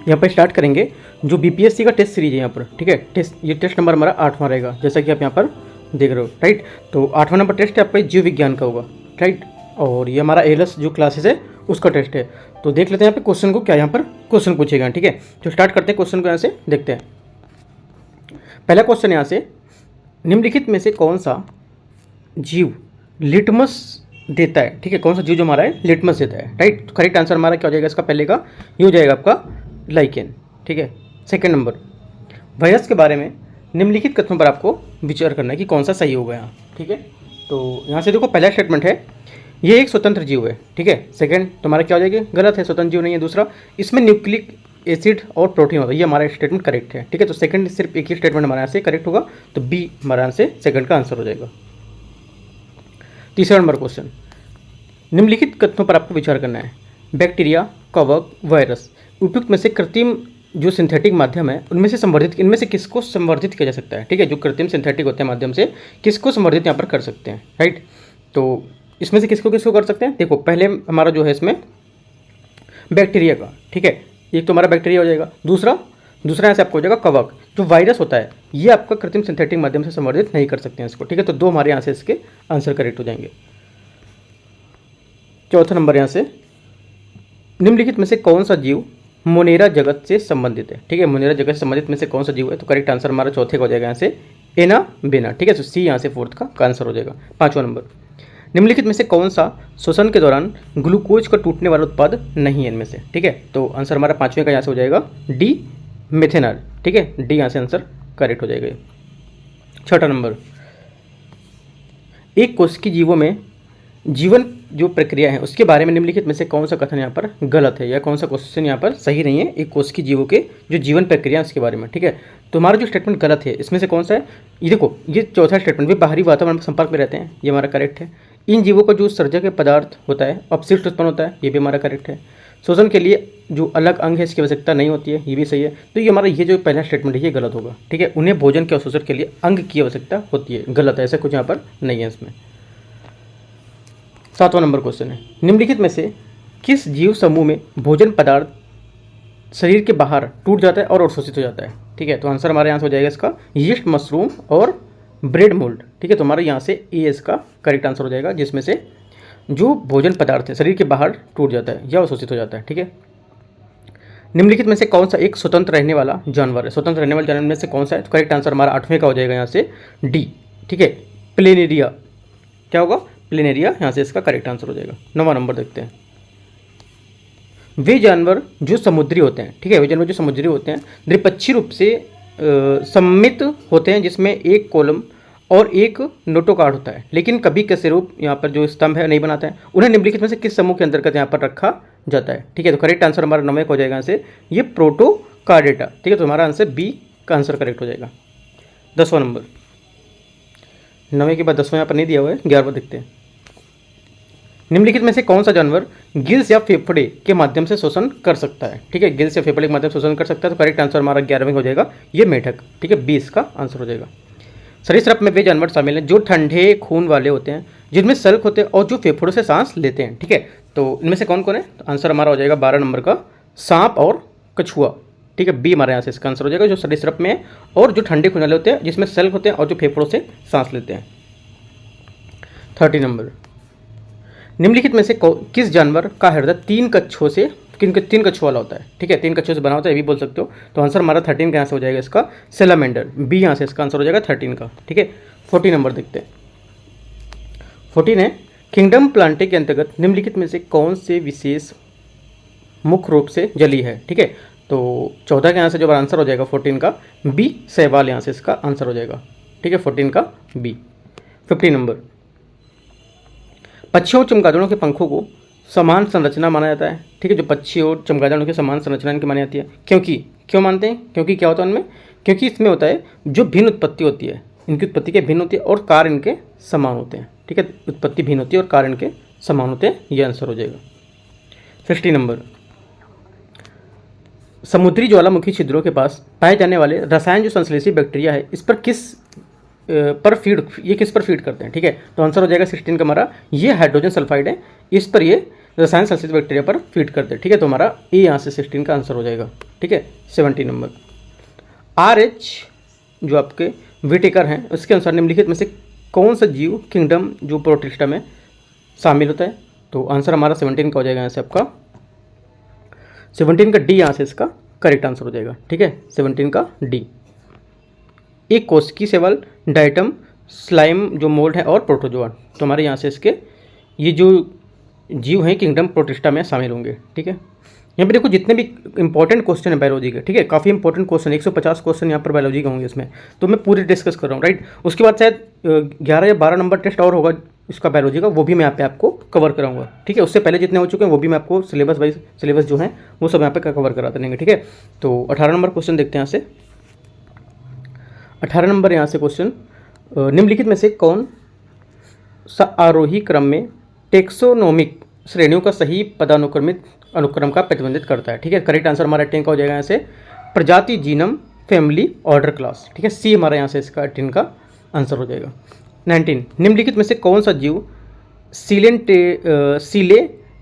यहाँ पर स्टार्ट करेंगे जो बीपीएससी का टेस्ट सीरीज है यहाँ पर, ठीक है। ये टेस्ट नंबर हमारा 8वां रहेगा, जैसा कि आप यहाँ पर देख रहे हो, राइट। तो 8वां नंबर टेस्ट है आपका जीव विज्ञान का होगा, राइट। और ये हमारा एलएस जो क्लासेस है उसका टेस्ट है। तो देख लेते हैं यहाँ पे क्वेश्चन को, क्या यहाँ पर क्वेश्चन पूछेगा, ठीक है। तो स्टार्ट करते हैं क्वेश्चन को, यहाँ से देखते हैं। पहला क्वेश्चन यहाँ से, निम्नलिखित में से कौन सा जीव लिटमस देता है, ठीक है। कौन सा जीव जो हमारा है लिटमस देता है, राइट। तो करेक्ट आंसर हमारा क्या हो जाएगा इसका, पहले का ये हो जाएगा आपका लाइकेन, ठीक है। सेकंड नंबर, वायरस के बारे में निम्नलिखित कथनों पर आपको विचार करना है कि कौन सा सही होगा यहाँ, ठीक है। तो यहाँ से देखो पहला स्टेटमेंट है ये एक स्वतंत्र जीव है, ठीक है। सेकंड तुम्हारा क्या हो जाएगा, गलत है, स्वतंत्र जीव नहीं है। दूसरा, इसमें न्यूक्लिक एसिड और प्रोटीन होता है, ये हमारा स्टेटमेंट करेक्ट है, ठीक है। तो सेकंड सिर्फ एक ही स्टेटमेंट हमारे यहाँ से करेक्ट होगा, तो बी हमारे यहाँ से सेकंड का आंसर हो जाएगा। तीसरा नंबर क्वेश्चन, निम्नलिखित कथनों पर आपको विचार करना है, बैक्टीरिया, कवक, वायरस उपयुक्त में से कृत्रिम जो सिंथेटिक माध्यम है उनमें से संवर्धित, इनमें से किसको संवर्धित किया जा सकता है, ठीक है। जो कृत्रिम सिंथेटिक होते हैं माध्यम से किसको संवर्धित यहाँ पर कर सकते हैं, राइट। तो इसमें से किसको किसको कर सकते हैं, देखो पहले हमारा जो है इसमें बैक्टीरिया का, ठीक है, एक तो हमारा बैक्टीरिया हो जाएगा। दूसरा यहाँ से आपको हो जाएगा कवक, जो वायरस होता है ये आपका कृत्रिम सिंथेटिक माध्यम से संवर्धित नहीं कर सकते हैं इसको, ठीक है। तो दो हमारे यहाँ से इसके आंसर करेक्ट हो जाएंगे। चौथा नंबर यहाँ से, निम्नलिखित में से कौन सा जीव मोनेरा जगत से संबंधित है, ठीक है। मोनेरा जगत से संबंधित में से कौन सा जीव है, तो करेक्ट आंसर हमारा चौथे का हो जाएगा यहाँ से एना बेना, ठीक है। तो सी यहाँ से फोर्थ का आंसर हो जाएगा। पांचवा नंबर, निम्नलिखित में से कौन सा श्वसन के दौरान ग्लूकोज का टूटने वाला उत्पाद नहीं है इनमें से, ठीक है। तो आंसर हमारा पांचवें का यहाँ से हो जाएगा डी मेथेनॉल, ठीक है। डी यहाँ से आंसर करेक्ट हो जाएगा। छठा नंबर, एक कोशिकीय जीवों में जीवन जो प्रक्रिया है उसके बारे में निम्नलिखित में से कौन सा कथन यहाँ पर गलत है या कौन सा क्वेश्चन यहाँ पर सही नहीं है, एक कोशिकीय जीवों के जो जीवन प्रक्रिया है उसके बारे में, ठीक है। तो हमारा जो स्टेटमेंट गलत है इसमें से कौन सा है, ये देखो ये चौथा स्टेटमेंट, वे बाहरी वातावरण में संपर्क में रहते हैं, ये हमारा करेक्ट है। इन जीवों का जो सर्जक पदार्थ होता है अपशिष्ट उत्पन्न होता है, ये भी हमारा करेक्ट है। शोषण के लिए जो अलग अंग है इसकी आवश्यकता नहीं होती है, ये भी सही है। तो ये हमारा ये जो पहला स्टेटमेंट है ये गलत होगा, ठीक है। उन्हें भोजन के अवशोषण के लिए अंग की आवश्यकता होती है, गलत है, ऐसा कुछ यहाँ पर नहीं है इसमें। सातवां नंबर क्वेश्चन है, निम्नलिखित में से किस जीव समूह में भोजन पदार्थ शरीर के बाहर टूट जाता है और अवशोषित हो जाता है, ठीक है। तो आंसर हमारे यहाँ से हो जाएगा इसका यीस्ट, मशरूम और ब्रेड मोल्ड, ठीक है। तो हमारे यहाँ से ए इसका करेक्ट आंसर हो जाएगा, जिसमें से जो भोजन पदार्थ है शरीर के बाहर टूट जाता है या अवशोषित हो जाता है, ठीक है। निम्नलिखित में से कौन सा एक स्वतंत्र रहने वाला जानवर है, स्वतंत्र रहने वाले जानवर में से कौन सा है, तो करेक्ट आंसर हमारा आठवें का हो जाएगा यहाँ से डी, ठीक है। प्लेनेरिया, क्या होगा, प्लेनेरिया यहाँ से इसका करेक्ट आंसर हो जाएगा। नौवां नंबर देखते हैं, वे जानवर जो समुद्री होते हैं, ठीक है, वे जानवर जो समुद्री होते हैं द्विपक्षीय रूप से सम्मिलित होते हैं, जिसमें एक कॉलम और एक नोटोकार्ड होता है, लेकिन कभी कैसे रूप यहाँ पर जो स्तंभ है नहीं बनाता है, उन्हें निम्नलिखित में से किस समूह के अंतर्गत यहाँ पर रखा जाता है, ठीक है। तो करेक्ट आंसर हमारा 9वें हो जाएगा यहाँ से ये प्रोटोकार्डेटा, ठीक है। तो हमारा आंसर बी का आंसर करेक्ट हो जाएगा। 10वां नंबर, 9वें के बाद 10वां यहाँ पर नहीं दिया हुआ है, 11वां देखते हैं, निम्नलिखित में से कौन सा जानवर गिल्स या फेफड़े के माध्यम से शोषण कर सकता है, ठीक है। गिल्स या फेफड़े के माध्यम से शोषण कर सकता है, तो करेक्ट आंसर हमारा 11वें हो जाएगा ये मेढक, ठीक है। 20 का आंसर हो जाएगा। सरीसृप में वे जानवर शामिल हैं जो ठंडे खून वाले होते हैं, जिनमें सल्क होते हैं और जो फेफड़ों से सांस लेते हैं, ठीक है। तो इनमें से कौन कौन है, तो आंसर हमारा हो जाएगा 12 नंबर का सांप और कछुआ, ठीक है। बी हमारे यहाँ से इसका आंसर हो जाएगा, जो सरीसृप में है और जो ठंडे खून वाले होते हैं, जिसमें सल्क होते हैं और जो फेफड़ों से सांस लेते हैं। 30 नंबर, निम्नलिखित में से किस जानवर का हृदय 3 कक्षों से 3 कक्षों वाला होता है, ठीक है, 3 कक्षों से बना होता है, ये भी बोल सकते हो। तो आंसर हमारा 13 का यहाँ से हो जाएगा इसका सेलामेंडर, बी यहाँ से इसका आंसर हो जाएगा 13 का, ठीक है। 40 नंबर देखते हैं, 14 है, किंगडम प्लांटे के अंतर्गत निम्नलिखित में से कौन से विशेष मुख्य रूप से जली है, ठीक है। तो 14 के यहाँ से जो आंसर हो जाएगा 14 का बी शैवाल, यहाँ से इसका आंसर हो जाएगा, ठीक है, 14 का बी। 50 नंबर, पक्षियों और चमगादड़ों के पंखों को समान संरचना माना जाता है, ठीक है। जो पक्षी और चमगादड़ों की समान संरचना इनकी मानी जाती है, क्यों मानते हैं, क्योंकि क्या होता है उनमें, क्योंकि इसमें होता है जो भिन्न उत्पत्ति होती है, इनकी उत्पत्ति के भिन्न होती है और कार्य इनके समान होते हैं, ठीक है। उत्पत्ति भिन्न होती है और कार्य इनके समान होते हैं, ये आंसर हो जाएगा। 60 नंबर, समुद्री ज्वालामुखी छिद्रों के पास पाए जाने वाले रसायन जो संश्लेषी बैक्टीरिया है इस पर किस पर फीड करते हैं, ठीक है। तो आंसर हो जाएगा 16 का हमारा ये हाइड्रोजन सल्फाइड है, इस पर ये रसायन संश्लेषित बैक्टीरिया पर फीड करते हैं, ठीक है। तो हमारा ए यहाँ से 16 का आंसर हो जाएगा, ठीक है। ठीक है। 17 नंबर, RH जो आपके विटेकर हैं उसके अनुसार निम्नलिखित में से कौन सा जीव किंगडम जो प्रोटिस्टा में शामिल होता है? तो आंसर हमारा 17 का हो जाएगा यहाँ से आपका 17 का डी यहाँ से इसका करेक्ट आंसर हो जाएगा, ठीक है। 17 का डी। एक कोशिकी सेवल, डाइटम, स्लाइम जो मोल्ड है और प्रोटोजोआ, तो हमारे यहाँ से इसके ये जो जीव हैं किंगडम प्रोटिस्टा में शामिल होंगे, ठीक है। यहाँ पे देखो जितने भी इंपॉर्टेंट क्वेश्चन है बायोलॉजी के, ठीक है, काफ़ी इंपॉर्टेंट क्वेश्चन 150 क्वेश्चन यहाँ पर बायोलॉजी के होंगे इसमें, तो मैं पूरे डिस्कस कर रहा हूँ, राइट। उसके बाद शायद 11 या 12 नंबर टेस्ट और होगा इसका बायोलॉजी का, वो भी मैं यहाँ पे आपको कवर कराऊंगा, ठीक है। उससे पहले जितने हो चुके हैं वो भी मैं आपको सिलेबस वाइज सिलेबस जो है वो सब यहाँ पे कवर कराते रहेंगे, ठीक है। तो 18 नंबर क्वेश्चन देखते हैं यहाँ से। 18 नंबर यहाँ से क्वेश्चन, निम्नलिखित में से कौन सा आरोही क्रम में टेक्सोनोमिक श्रेणियों का सही पदानुक्रमित अनुक्रम का प्रतिबंधित करता है, ठीक है। करेक्ट आंसर हमारा 18 का हो जाएगा यहाँ से प्रजाति, जीनम, फैमिली, ऑर्डर, क्लास, ठीक है। सी हमारा यहाँ से इसका 18 का आंसर हो जाएगा। 19, निम्नलिखित में से कौन सा जीव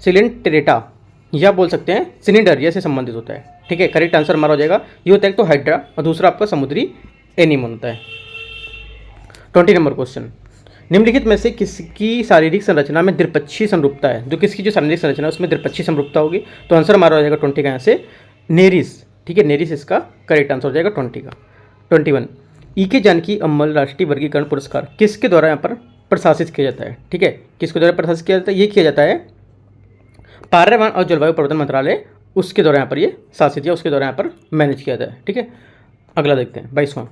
सिलेंटेरेटा या बोल सकते हैं सिनिडरिया से संबंधित होता है, ठीक है। करेक्ट आंसर हमारा हो जाएगा, ये होता है एक तो हाइड्रा और दूसरा आपका समुद्री एनीमोन होता है। 20 नंबर क्वेश्चन, निम्नलिखित में से किसकी शारीरिक संरचना में द्विपक्षीय समरूपता है? जो किसकी जो शारीरिक संरचना है उसमें द्विपक्षीय समरूपता होगी, तो आंसर हमारा हो जाएगा 20 का यहाँ से नेरिस, ठीक है। नेरिस इसका करेक्ट आंसर हो जाएगा 20 का। 21, E.K. जानकी अम्मल राष्ट्रीय वर्गीकरण पुरस्कार किसके द्वारा यहाँ पर प्रशासित किया जाता है, ठीक है। किसके द्वारा प्रशासित किया जाता है? ये किया जाता है पर्यावरण और जलवायु परिवर्तन मंत्रालय, उसके द्वारा यहाँ पर ये शासित या उसके द्वारा यहाँ पर मैनेज किया जाता है, ठीक है। अगला देखते हैं 22वां,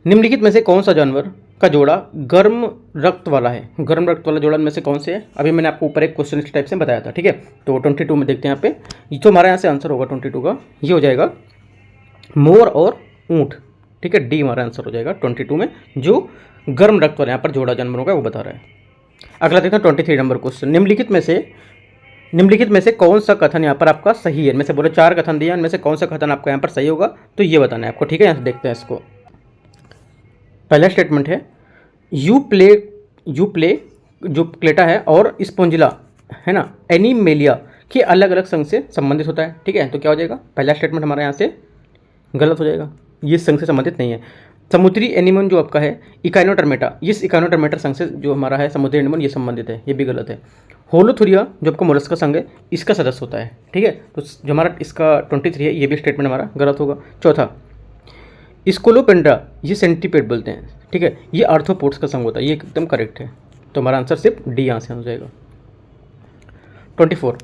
निम्नलिखित में से कौन सा जानवर का जोड़ा गर्म रक्त वाला है? गर्म रक्त वाला जोड़ा में से कौन से है? अभी मैंने आपको ऊपर एक क्वेश्चन इस टाइप से बताया था, ठीक है। तो 22 में देखते हैं यहाँ पे, जो हमारा यहाँ से आंसर होगा 22 का ये हो जाएगा मोर और ऊँट, ठीक है। डी हमारा आंसर हो जाएगा 22 में, जो गर्म रक्त वाला यहाँ पर जोड़ा जानवरों का वो बता रहा है। अगला देखते हैं 23 नंबर क्वेश्चन, निम्नलिखित में से कौन सा कथन यहाँ पर आपका सही है? इनमें से बोले 4 कथन दिया, इनमें से कौन सा कथन आपका यहाँ पर सही होगा, तो ये बताना है आपको, ठीक है। यहाँ से देखते हैं इसको। पहला स्टेटमेंट है यू प्ले जो क्लेटा है और स्पोंजिला है ना, एनीमेलिया के अलग अलग संघ से संबंधित होता है, ठीक है। तो क्या हो जाएगा? पहला स्टेटमेंट हमारा यहाँ से गलत हो जाएगा, ये संघ से संबंधित नहीं है। समुद्री एनिमल जो आपका है इकाइनोटर्मेटा, इस इकाइनोटर्मेटा संघ से जो हमारा है समुद्री एनिमल ये संबंधित है, ये भी गलत है। होलोथुरिया जो आपका मोलस्क का संघ है इसका सदस्य होता है, ठीक है। तो जो हमारा इसका 23 है ये भी स्टेटमेंट हमारा गलत होगा। चौथा, स्कोलोपेंड्रा ये सेंटीपेड बोलते हैं, ठीक है, ये आर्थ्रोपोड्स का संघ होता है, ये एकदम करेक्ट है। तो हमारा आंसर सिर्फ डी यहाँ से हो जाएगा। 24,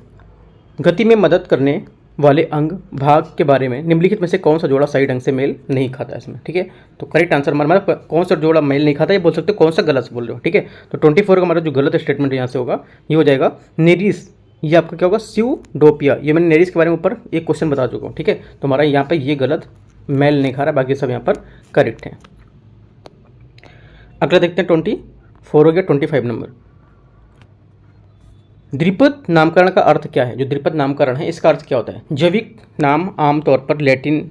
गति में मदद करने वाले अंग भाग के बारे में निम्नलिखित में से कौन सा जोड़ा सही ढंग से मेल नहीं खाता है इसमें, ठीक है। तो करेक्ट आंसर हमारा कौन सा जोड़ा मेल नहीं खाता है, ये बोल सकते हो कौन सा गलत बोल रहे हो, ठीक है। तो 24 का हमारा जो गलत स्टेटमेंट यहाँ से होगा ये हो जाएगा नेरिस, ये आपका क्या होगा स्यूडोपिया, ये मैंने नेरिस के बारे में ऊपर एक क्वेश्चन बता चुका हूँ, ठीक है। तो हमारा यहाँ पर ये गलत मेल नहीं खा रहा, बाकी सब यहाँ पर करेक्ट है। अगला देखते हैं 24 हो गया। 25 नंबर, द्विपद नामकरण का अर्थ क्या है? जो द्विपद नामकरण है इसका अर्थ क्या होता है? जैविक नाम आमतौर पर लैटिन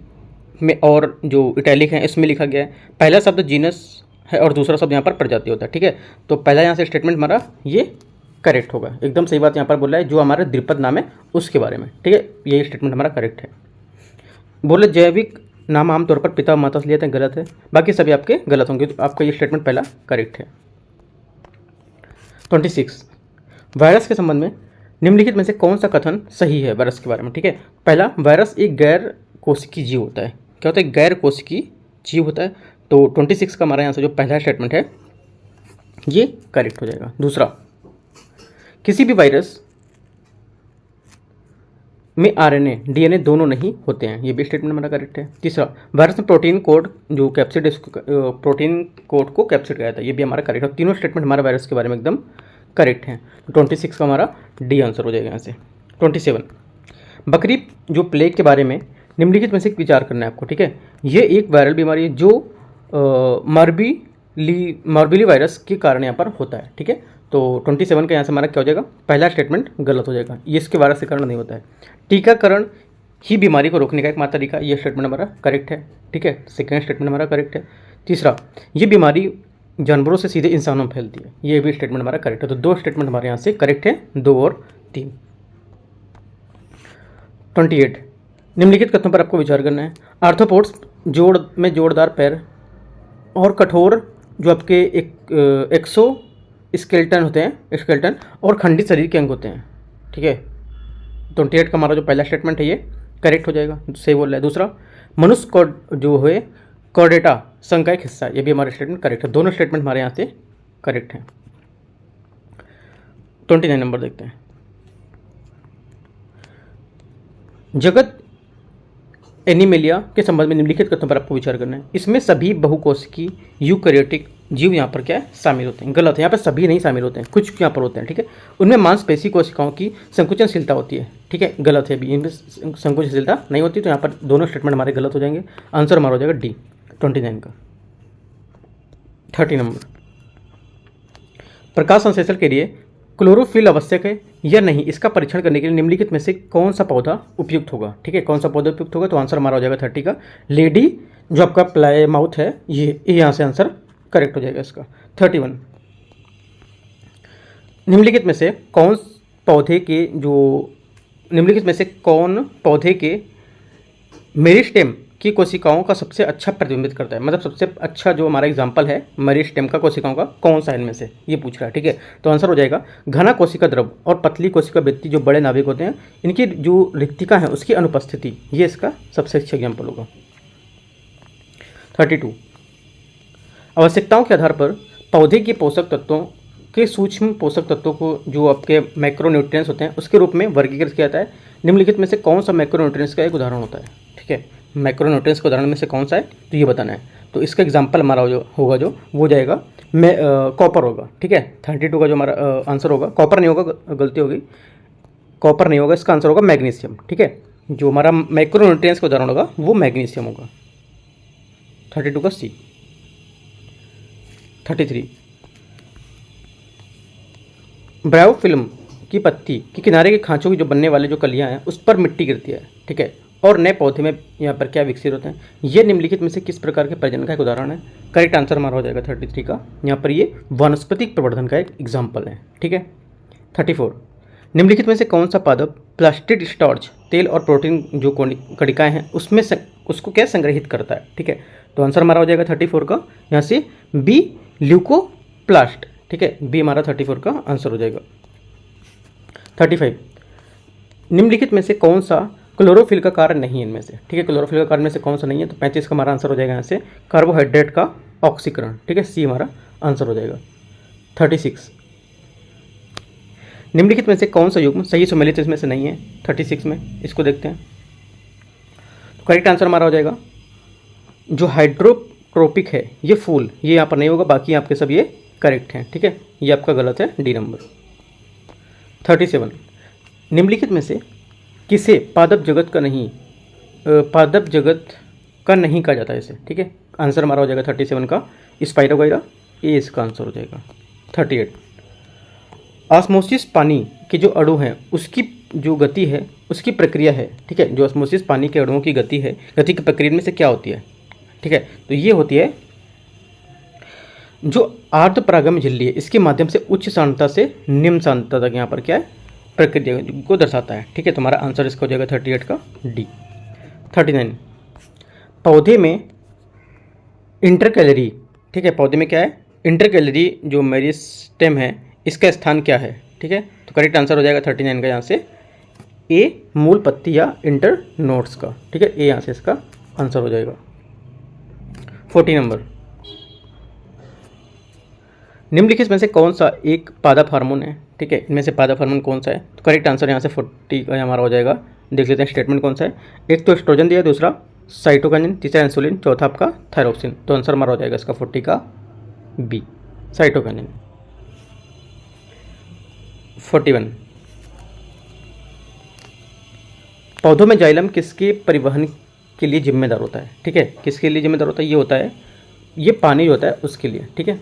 में और जो इटैलिक है इसमें लिखा गया है। पहला शब्द जीनस है और दूसरा शब्द यहाँ पर प्रजाति होता है, ठीक है। तो पहला यहाँ से स्टेटमेंट हमारा ये करेक्ट होगा, एकदम सही बात यहाँ पर बोला है, जो हमारा द्विपद नाम है उसके बारे में, ठीक है। ये स्टेटमेंट हमारा करेक्ट है। बोले जैविक नाम आमतौर पर पिता माता से लिया था, गलत है, बाकी सभी आपके गलत होंगे, तो आपका ये स्टेटमेंट पहला करेक्ट है। 26, वायरस के संबंध में निम्नलिखित में से कौन सा कथन सही है वायरस के बारे में, ठीक है। पहला, वायरस एक गैर कोशिकीय जीव होता है। क्या होता है? गैर कोशिकीय जीव होता है। तो 26 का हमारा यहाँ से जो पहला स्टेटमेंट है ये करेक्ट हो जाएगा। दूसरा, किसी भी वायरस में आरएनए डीएनए दोनों नहीं होते हैं, ये भी स्टेटमेंट हमारा करेक्ट है। तीसरा, वायरस में प्रोटीन कोड जो कैप्सिड प्रोटीन कोड को कैप्सिड किया था, ये भी हमारा करेक्ट है। तीनों स्टेटमेंट हमारे वायरस के बारे में एकदम करेक्ट है। 26 का हमारा डी आंसर हो जाएगा यहाँ से। 27, बकरी जो प्लेग के बारे में निम्नलिखित में से विचार करना है आपको, ठीक है। ये एक वायरल बीमारी है जो मॉर्बिली वायरस के कारण यहाँ पर होता है, ठीक है। तो 27 का यहाँ से हमारा क्या हो जाएगा? पहला स्टेटमेंट गलत हो जाएगा, ये इसके वायरस के कारण नहीं होता है। टीकाकरण ही बीमारी को रोकने का एक मात्र तरीका, ये स्टेटमेंट हमारा करेक्ट है, ठीक है। सेकेंड स्टेटमेंट हमारा करेक्ट है। तीसरा, ये बीमारी जानवरों से सीधे इंसानों में फैलती है, ये भी स्टेटमेंट हमारा करेक्ट है। तो 2 स्टेटमेंट हमारे यहाँ से करेक्ट है, 2 और 3। 28, निम्नलिखित कथनों पर आपको विचार करना है। आर्थ्रोपोड्स जोड़ में जोड़दार पैर और कठोर जो आपके एक्सो स्केलेटन होते हैं, स्केलेटन और खंडित शरीर के अंग होते हैं। ठीक है, 28 का हमारा जो पहला स्टेटमेंट है ये करेक्ट हो जाएगा, सही बोल रहा है। दूसरा, मनुष्य को जो है कॉर्डेटा संघ का एक हिस्सा है, ये भी हमारा स्टेटमेंट करेक्ट है। दोनों स्टेटमेंट हमारे यहाँ से करेक्ट हैं। 29 नंबर देखते हैं। जगत एनिमेलिया के संबंध में निम्नलिखित कथनों पर आपको विचार करना है। इसमें सभी बहुकोशिकी यूकैरियोटिक जीव यहाँ पर क्या है, शामिल होते हैं। गलत है, यहाँ पर सभी नहीं शामिल होते हैं, कुछ यहाँ पर होते हैं। ठीक है, उनमें मांसपेशी कोशिकाओं की संकुचनशीलता होती है। ठीक है, गलत है, भी इनमें संकुचनशीलता नहीं होती, तो यहाँ पर दोनों स्टेटमेंट हमारे गलत हो जाएंगे। आंसर हमारा हो जाएगा डी 29 का। 30 नंबर, प्रकाश संश्लेषण के लिए क्लोरोफिल आवश्यक है या नहीं, इसका परीक्षण करने के लिए निम्नलिखित में से कौन सा पौधा उपयुक्त होगा। ठीक है, कौन सा पौधा उपयुक्त होगा, तो आंसर हमारा हो जाएगा 30 का लेडी जो आपका प्लाई माउथ है, ये यहाँ से आंसर करेक्ट हो जाएगा इसका। 31, निम्नलिखित में से कौन पौधे के मेरिस्टेम की कोशिकाओं का सबसे अच्छा प्रतिबिंबित करता है, मतलब सबसे अच्छा जो हमारा एग्जाम्पल है मेरिस्टेम का कोशिकाओं का कौन सा इनमें से, ये पूछ रहा है। ठीक है, तो आंसर हो जाएगा घना कोशिका द्रव और पतली कोशिका भित्ति जो बड़े नाभिक होते हैं, इनकी जो रिक्तिका है उसकी अनुपस्थिति, ये इसका सबसे अच्छा एग्जाम्पल होगा। 32, आवश्यकताओं के आधार पर पौधे के पोषक तत्वों के सूक्ष्म पोषक तत्वों को जो आपके मैक्रोन्यूट्रिएंट्स होते हैं उसके रूप में वर्गीकृत किया जाता है। निम्नलिखित में से कौन सा मैक्रोन्यूट्रिएंट्स का एक उदाहरण होता है। ठीक है, मैक्रोन्यूट्रिएंट्स के उदाहरण में से कौन सा है, तो ये बताना है। तो इसका एग्जाम्पल हमारा जो होगा वो जाएगा कॉपर होगा। ठीक है, 32 का जो हमारा आंसर होगा, कॉपर नहीं होगा, गलती होगी, कॉपर नहीं होगा, इसका आंसर होगा मैग्नीशियम। ठीक है, जो हमारा मैक्रोन्यूट्रिएंट्स का उदाहरण होगा वो मैग्नीशियम होगा। 32 का सी। 33, ब्रायो फिल्म की पत्ती के किनारे के खांचों की जो बनने वाले जो कलियां हैं उस पर मिट्टी गिरती है। ठीक है, और नए पौधे में यहाँ पर क्या विकसित होते हैं, ये निम्नलिखित में से किस प्रकार के प्रजनन का एक उदाहरण है। करेक्ट आंसर हमारा हो जाएगा 33 का, यहाँ पर ये वनस्पतिक प्रवर्धन का एक एग्जाम्पल है। ठीक है, 34, निम्नलिखित में से कौन सा पादप प्लास्टिड स्टार्च तेल और प्रोटीन जो कणिकाएं हैं उसमें उसको क्या संग्रहित करता है। ठीक है, तो आंसर हमारा हो जाएगा 34 का, यहाँ से बी ल्यूकोप्लास्ट। ठीक है, बी हमारा 34 का आंसर हो जाएगा। 35, निम्नलिखित में से कौन सा क्लोरोफिल का कार्य नहीं है इनमें से। ठीक है, क्लोरोफिल का कार्य में से कौन सा नहीं है, तो 35 का हमारा आंसर हो जाएगा यहाँ से कार्बोहाइड्रेट का ऑक्सीकरण। ठीक है, सी हमारा आंसर हो जाएगा। 36, निम्नलिखित में से कौन सा युग्म सही सुमेलित इसमें से नहीं है 36 में, इसको देखते हैं। तो करेक्ट आंसर हमारा हो जाएगा जो हाइड्रोट्रोपिक है ये फूल, ये यहाँ पर नहीं होगा, बाकी आपके सब ये करेक्ट हैं। ठीक है, ये आपका गलत है, डी नंबर। 37, निम्नलिखित में से किसे पादप जगत का नहीं कहा जाता है इसे। ठीक है, आंसर हमारा हो जाएगा 37 का स्पाइरोगाइरा, ये इसका आंसर हो जाएगा। 38, ऑस्मोसिस पानी के जो अणु हैं उसकी जो गति है उसकी प्रक्रिया है। ठीक है, जो ऑस्मोसिस पानी के अणुओं की गति है, गति की प्रक्रिया में से क्या होती है। ठीक है, तो ये होती है जो आर्द्र परागम झिल्ली है इसके माध्यम से उच्च सांद्रता से निम्न सांद्रता तक यहाँ पर क्या है प्रक्रिया को दर्शाता है। ठीक है, तुम्हारा आंसर इसका हो जाएगा 38 का डी। 39, पौधे में इंटरकैलरी। ठीक है, पौधे में क्या है इंटरकैलरी जो मेरिस्टेम है इसका स्थान क्या है। ठीक है, तो करेक्ट आंसर हो जाएगा 39 का यहाँ से ए मूल पत्ती या इंटर नोड्स का। ठीक है, ए यहाँ से इसका आंसर हो जाएगा। 40 नंबर, निम्नलिखित में से कौन सा एक पादप हार्मोन है। ठीक है, इनमें से पादप हार्मोन कौन सा है, तो करेक्ट आंसर यहाँ से 40 का हमारा हो जाएगा। देख लेते हैं स्टेटमेंट कौन सा है। एक तो एस्ट्रोजन दिया, दूसरा साइटोकाइनिन, तीसरा इंसुलिन, चौथा आपका थायरोक्सिन। तो आंसर हमारा हो जाएगा इसका 40 का बी साइटोकाइनिन। 41, पौधों में जाइलम किसके परिवहन के लिए जिम्मेदार होता है। ठीक है, किसके लिए जिम्मेदार होता है, ये होता है ये पानी जो होता है उसके लिए। ठीक है,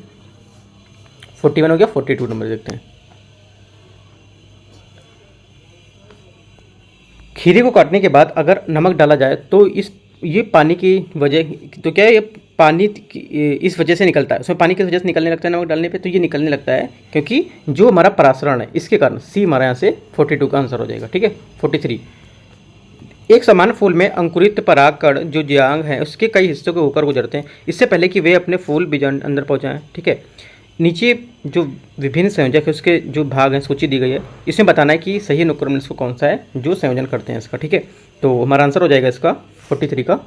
41 हो गया। 42 नंबर देखते हैं। खीरे को काटने के बाद अगर नमक डाला जाए तो ये पानी की वजह तो क्या है, ये पानी इस वजह से निकलता है, उसमें पानी किस वजह से निकलने लगता है नमक डालने पे, तो ये निकलने लगता है क्योंकि जो हमारा परासरण है इसके कारण। सी हमारा यहाँ से 42 का आंसर हो जाएगा। ठीक है, 43, एक समान फूल में अंकुरित परागकण जो ज्यांग है उसके कई हिस्सों को होकर गुजरते हैं इससे पहले कि वे अपने फूल बीजांड अंदर पहुंचाएं। ठीक है, नीचे जो विभिन्न संयोजक है उसके जो भाग हैं सूची दी गई है, इसमें बताना है कि सही अनुक्रम इसको कौन सा है जो संयोजन करते हैं इसका। ठीक है, तो हमारा आंसर हो जाएगा इसका 43 का।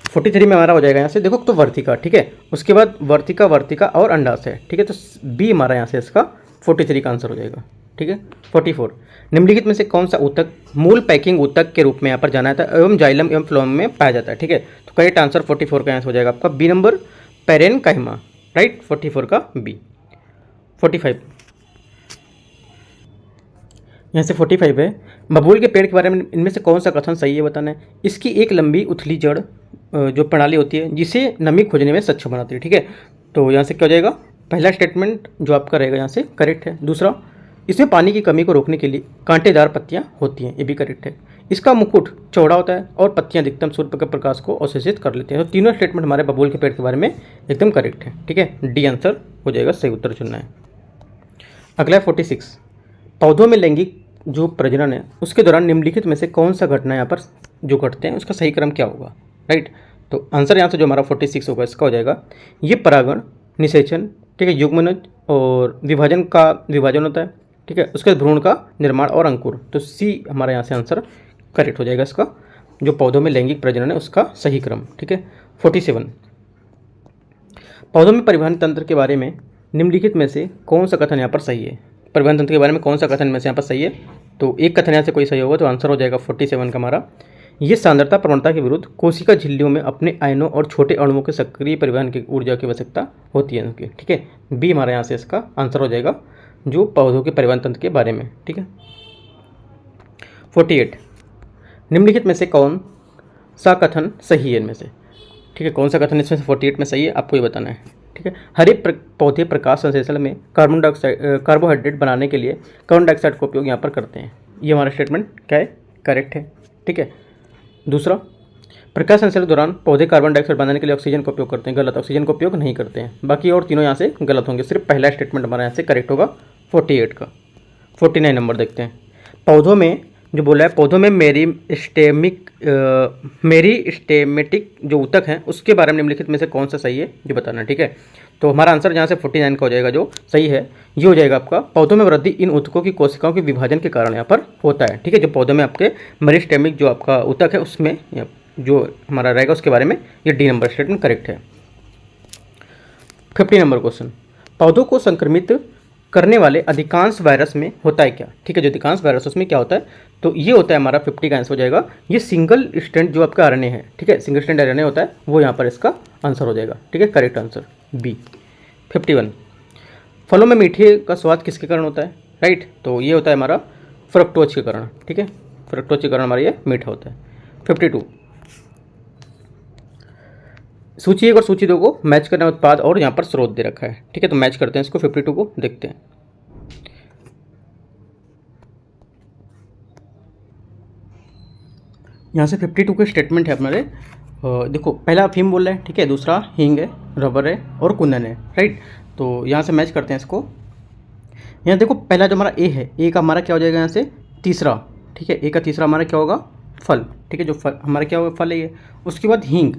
43 में हमारा हो जाएगा यहाँ से देखो तो वर्तिका। ठीक है, उसके बाद वर्तिका, वर्तिका और अंडाशय। ठीक है, तो बी हमारा यहाँ से इसका 43 का आंसर हो जाएगा। ठीक है, 44 निम्नलिखित में से कौन सा ऊतक मूल पैकिंग ऊतक के रूप में यहाँ पर जाना जाता है एवं जाइलम एवं फ्लोएम में पाया जाता है। ठीक है, तो करेक्ट आंसर 44 का आंसर हो जाएगा आपका बी नंबर, पैरेन्काइमा। राइट, 44 का बी। 45 यहाँ से 45 है, बबूल के पेड़ के बारे में इनमें से कौन सा कथन सही है बताना है। इसकी एक लंबी उथली जड़ जो प्रणाली होती है जिसे नमी खोजने में सक्षम बनाती है। ठीक है, तो यहाँ से क्या हो जाएगा, पहला स्टेटमेंट जो आपका रहेगा यहाँ से करेक्ट है। दूसरा, इसमें पानी की कमी को रोकने के लिए कांटेदार पत्तियाँ होती हैं, ये भी करेक्ट है। इसका मुकुट चौड़ा होता है और पत्तियाँ अधिकतम सूर्य के प्रकाश को अवशोषित कर लेते हैं। तो तीनों स्टेटमेंट हमारे बबूल के पेड़ के बारे में एकदम करेक्ट है। ठीक है, डी आंसर हो जाएगा, सही उत्तर चुनना है। अगला है 46, पौधों में लैंगिक जो प्रजनन है उसके दौरान निम्नलिखित में से कौन सा घटना यहाँ पर जो घटते हैं उसका सही क्रम क्या होगा। राइट, तो आंसर यहाँ से जो हमारा 46 होगा इसका हो जाएगा ये परागण, निषेचन, ठीक है, युग्मनज और विभाजन होता है। ठीक है, उसके बाद भ्रूण का निर्माण और अंकुर। तो सी हमारा यहाँ से आंसर करेक्ट हो जाएगा इसका, जो पौधों में लैंगिक प्रजनन है उसका सही क्रम। ठीक है, 47, पौधों में परिवहन तंत्र के बारे में निम्नलिखित में से कौन सा कथन यहाँ पर सही है। परिवहन तंत्र के बारे में कौन सा कथन में से यहाँ पर सही है, तो एक कथन यहाँ से कोई सही होगा तो आंसर हो जाएगा 47 का हमारा, ये सांद्रता प्रवणता के विरुद्ध कोशिका झिल्लियों में अपने आयनों और छोटे अणुओं के सक्रिय परिवहन की ऊर्जा की आवश्यकता होती है उनकी। ठीक है, बी हमारे यहाँ से इसका आंसर हो जाएगा जो पौधों के परिवहन तंत्र के बारे में। ठीक है, 48, निम्नलिखित में से कौन सा कथन सही है इनमें से। ठीक है, कौन सा कथन इसमें से 48 में सही है आपको ये बताना है। ठीक है, हर एक पौधे प्रकाश संश्लेषण में कार्बोहाइड्रेट बनाने के लिए कार्बन डाइऑक्साइड का उपयोग यहाँ पर करते हैं। ये हमारा स्टेटमेंट क्या है, करेक्ट है। ठीक है, दूसरा, प्रकाश संश्लेषण के दौरान पौधे कार्बन डाइऑक्साइड बनाने के लिए ऑक्सीजन का उपयोग करते हैं, गलत, ऑक्सीजन का उपयोग नहीं करते हैं। बाकी और तीनों यहाँ से गलत होंगे, सिर्फ पहला स्टेटमेंट हमारा यहाँ से करेक्ट होगा 48 का। 49 नंबर देखते हैं, पौधों में जो बोला है पौधों में मेरिस्टेमेटिक जो ऊतक हैं उसके बारे में निम्नलिखित में से कौन सा सही है जो बताना है। ठीक है, तो हमारा आंसर यहाँ से 49 का हो जाएगा जो सही है, ये हो जाएगा आपका पौधों में वृद्धि इन ऊतकों की कोशिकाओं के विभाजन के कारण यहाँ पर होता है। ठीक है, जो पौधों में आपके मेरिस्टेमिक जो आपका ऊतक है उसमें जो हमारा रहेगा उसके बारे में ये डी नंबर स्टेटमेंट करेक्ट है। 50 नंबर क्वेश्चन, पौधों को संक्रमित करने वाले अधिकांश वायरस में होता है क्या। ठीक है, जो अधिकांश वायरस उसमें क्या होता है, तो ये होता है हमारा 50 का आंसर हो जाएगा ये सिंगल स्ट्रैंड जो आपका आरएनए है। ठीक है, सिंगल स्ट्रैंड आरएनए होता है वो यहाँ पर इसका आंसर हो जाएगा। ठीक है, करेक्ट आंसर बी। 51, फलों में मीठे का स्वाद किसके कारण होता है। राइट, तो ये होता है हमारा फ्रक्टोज के कारण। ठीक है, फ्रक्टोज के कारण हमारा ये मीठा होता है। 52, सूची 1 और सूची 2 को मैच करना उत्पाद और यहाँ पर स्रोत दे रखा है। ठीक है, तो मैच करते हैं इसको, 52 को देखते हैं। यहाँ से 52 के स्टेटमेंट है हमारे, देखो पहला अफीम बोल रहा है। ठीक है, दूसरा हींग है, रबर है और कुंदन है। राइट, तो यहाँ से मैच करते हैं इसको। यहाँ देखो पहला जो हमारा ए है, ए का हमारा क्या हो जाएगा यहाँ से तीसरा। ठीक है, ए का तीसरा हमारा क्या होगा फल। ठीक है, जो फल हमारा क्या होगा फल है ये। उसके बाद हींग।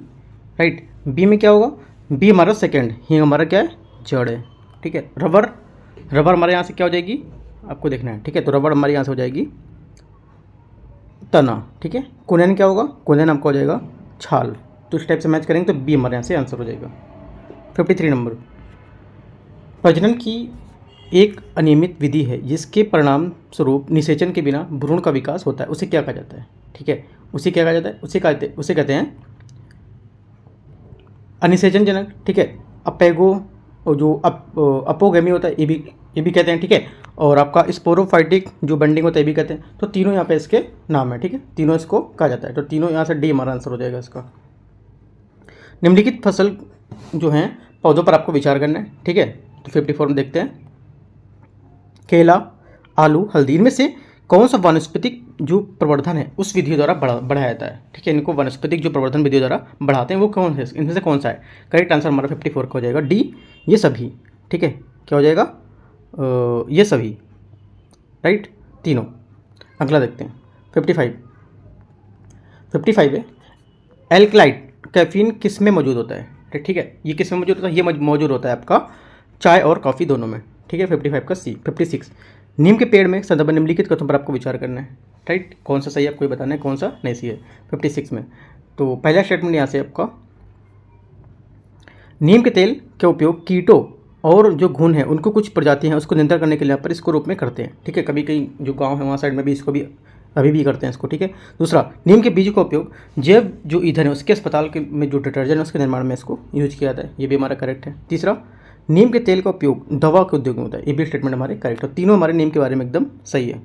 राइट, बी में क्या होगा, बी हमारा सेकंड, हींग हमारा क्या है जड़ है। ठीक है, रबर हमारे यहाँ से क्या हो जाएगी आपको देखना है। ठीक है, तो रबर हमारे यहाँ से हो जाएगी तना। ठीक है, कुंदन क्या होगा, कुंदन आपका हो जाएगा छाल। तो इस टाइप से मैच करेंगे तो बी हमारे यहाँ से आंसर हो जाएगा। 53 नंबर, प्रजनन की एक अनियमित विधि है जिसके परिणाम स्वरूप निषेचन के बिना भ्रूण का विकास होता है, उसे क्या कहा जाता है। ठीक है, उसे क्या कहा जाता है, उसे कहते हैं अनिषेचन जनक। ठीक है, अपेगो जो अपोगेमी होता है ये भी कहते हैं। ठीक है, और आपका स्पोरोफाइटिक जो बंडिंग होता है ये भी कहते हैं। तो तीनों यहाँ पे इसके नाम है। ठीक है, तीनों इसको कहा जाता है। तो तीनों यहाँ से डी हमारा आंसर हो जाएगा इसका। निम्नलिखित फसल जो हैं पौधों पर आपको विचार करना है। ठीक है, तो 54 में देखते हैं, केला, आलू, हल्दी, इनमें से कौन सा वानस्पतिक जो प्रवर्धन है उस विधि द्वारा बढ़ाया जाता है। ठीक है, इनको वानस्पतिक जो प्रवर्धन विधि द्वारा बढ़ाते हैं वो कौन है, इनमें से कौन सा है। करेक्ट आंसर हमारा 54 का हो जाएगा डी, ये सभी। ठीक है, क्या हो जाएगा ये सभी। राइट, तीनों। अगला देखते हैं 55, 55 है, एल्कलाइट कैफीन किस में मौजूद होता है? ठीक है, ये किस में मौजूद होता है? ये मौजूद होता है आपका चाय और कॉफ़ी दोनों में। ठीक है, 55 का सी। 56 नीम के पेड़ में संदर्भ निम्नलिखित कथनों पर आपको विचार करना है। राइट, कौन सा सही है आपको बताना है, कौन सा नहीं सही है 56 में। तो पहला स्टेटमेंट यहाँ से आपका, नीम के तेल का उपयोग कीटों और जो घुन है उनको कुछ प्रजाति हैं उसको नियंत्रण करने के लिए यहाँ पर इसको रूप में करते हैं। ठीक है, कभी कहीं जो गांव है वहाँ साइड में भी इसको भी अभी भी करते हैं इसको। ठीक है, दूसरा, नीम के बीज का उपयोग जैव जो ईंधन है उसके अस्पताल के में जो डिटर्जेंट है उसके निर्माण में इसको यूज किया जाता है, ये भी हमारा करेक्ट है। तीसरा, नीम के तेल का उपयोग दवा के उद्योग में होता है, ये भी स्टेटमेंट हमारे करेक्ट है। तीनों हमारे नीम के बारे में एकदम सही है।